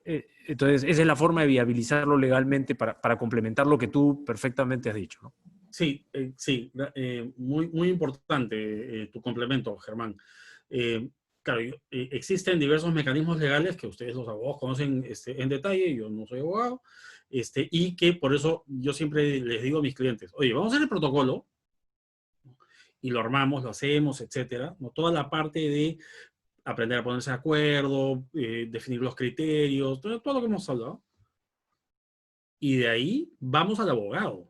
[SPEAKER 1] Entonces, esa es la forma de viabilizarlo legalmente para complementar lo que tú perfectamente has dicho, ¿no?
[SPEAKER 2] Sí, muy, muy importante tu complemento, Germán. Claro, existen diversos mecanismos legales que ustedes los abogados conocen en detalle, yo no soy abogado, y que por eso yo siempre les digo a mis clientes, oye, vamos a hacer el protocolo y lo armamos, lo hacemos, etcétera, ¿no? Toda la parte de aprender a ponerse de acuerdo, definir los criterios, todo lo que hemos hablado. Y de ahí vamos al abogado.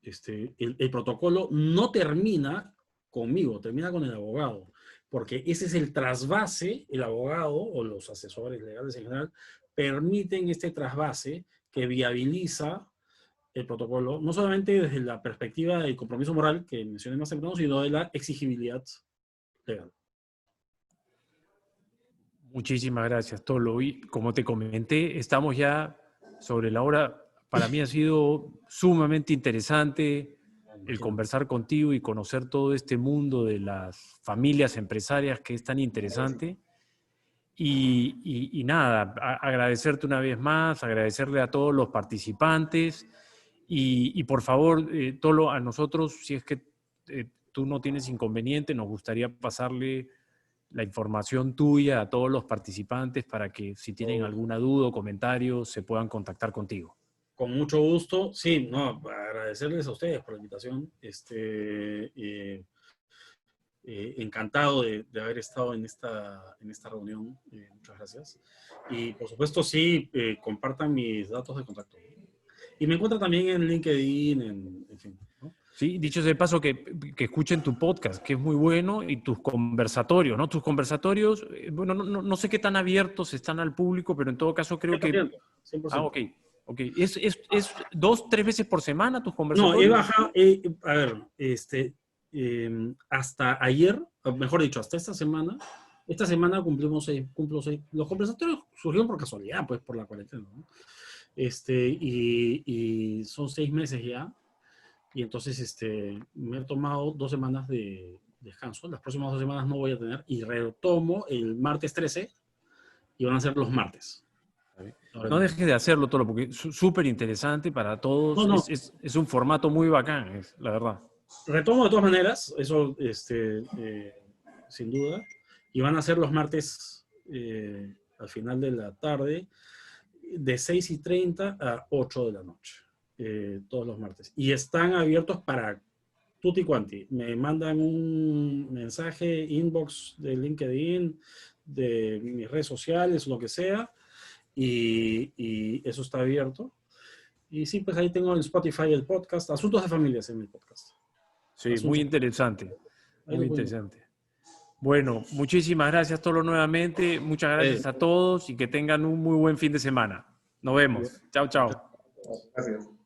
[SPEAKER 2] El protocolo no termina conmigo, termina con el abogado, porque ese es el trasvase, el abogado o los asesores legales en general permiten este trasvase que viabiliza el protocolo, no solamente desde la perspectiva del compromiso moral que mencioné más temprano, sino de la exigibilidad legal.
[SPEAKER 1] Muchísimas gracias, Tolo. Y como te comenté, estamos ya sobre la hora. Para mí ha sido sumamente interesante el conversar contigo y conocer todo este mundo de las familias empresarias que es tan interesante. Y nada, agradecerte una vez más, agradecerle a todos los participantes y por favor, Tolo, a nosotros, si es que tú no tienes inconveniente, nos gustaría pasarle la información tuya a todos los participantes para que si tienen alguna duda o comentario se puedan contactar contigo.
[SPEAKER 2] Con mucho gusto. Sí, no, agradecerles a ustedes por la invitación. Encantado de haber estado en esta reunión. Muchas gracias. Y por supuesto, sí, compartan mis datos de contacto. Y me encuentran también en LinkedIn, en fin, ¿no?
[SPEAKER 1] Sí, dicho sea de paso, que escuchen tu podcast, que es muy bueno, y tus conversatorios, ¿no? Tus conversatorios, bueno, no sé qué tan abiertos están al público, pero en todo caso creo que...
[SPEAKER 2] 100%.
[SPEAKER 1] Ah, ok. ¿Es 2-3 veces por semana tus
[SPEAKER 2] No,
[SPEAKER 1] conversatorios?
[SPEAKER 2] he bajado, a ver, hasta ayer, o mejor dicho, hasta esta semana cumplo 6. Los conversatorios surgieron por casualidad, pues, por la cuarentena, ¿no? Y son 6 meses ya. Y entonces me he tomado 2 semanas de descanso. Las próximas 2 semanas no voy a tener. Y retomo el martes 13 y van a ser los martes.
[SPEAKER 1] No dejes de hacerlo, Tolo, porque es súper interesante para todos.
[SPEAKER 2] No, no.
[SPEAKER 1] Es un formato muy bacán, la verdad.
[SPEAKER 2] Retomo de todas maneras, eso sin duda. Y van a ser los martes al final de la tarde, de 6:30 a 8 de la noche. Todos los martes. Y están abiertos para tutti quanti. Me mandan un mensaje, inbox de LinkedIn, de mis redes sociales, lo que sea, y eso está abierto. Y sí, pues ahí tengo en Spotify el podcast, Asuntos de Familias en mi podcast.
[SPEAKER 1] Sí, muy interesante. Muy interesante. Bueno, muchísimas gracias, Tolo, nuevamente. Muchas gracias a todos y que tengan un muy buen fin de semana. Nos vemos. Chao, chao.
[SPEAKER 3] Gracias.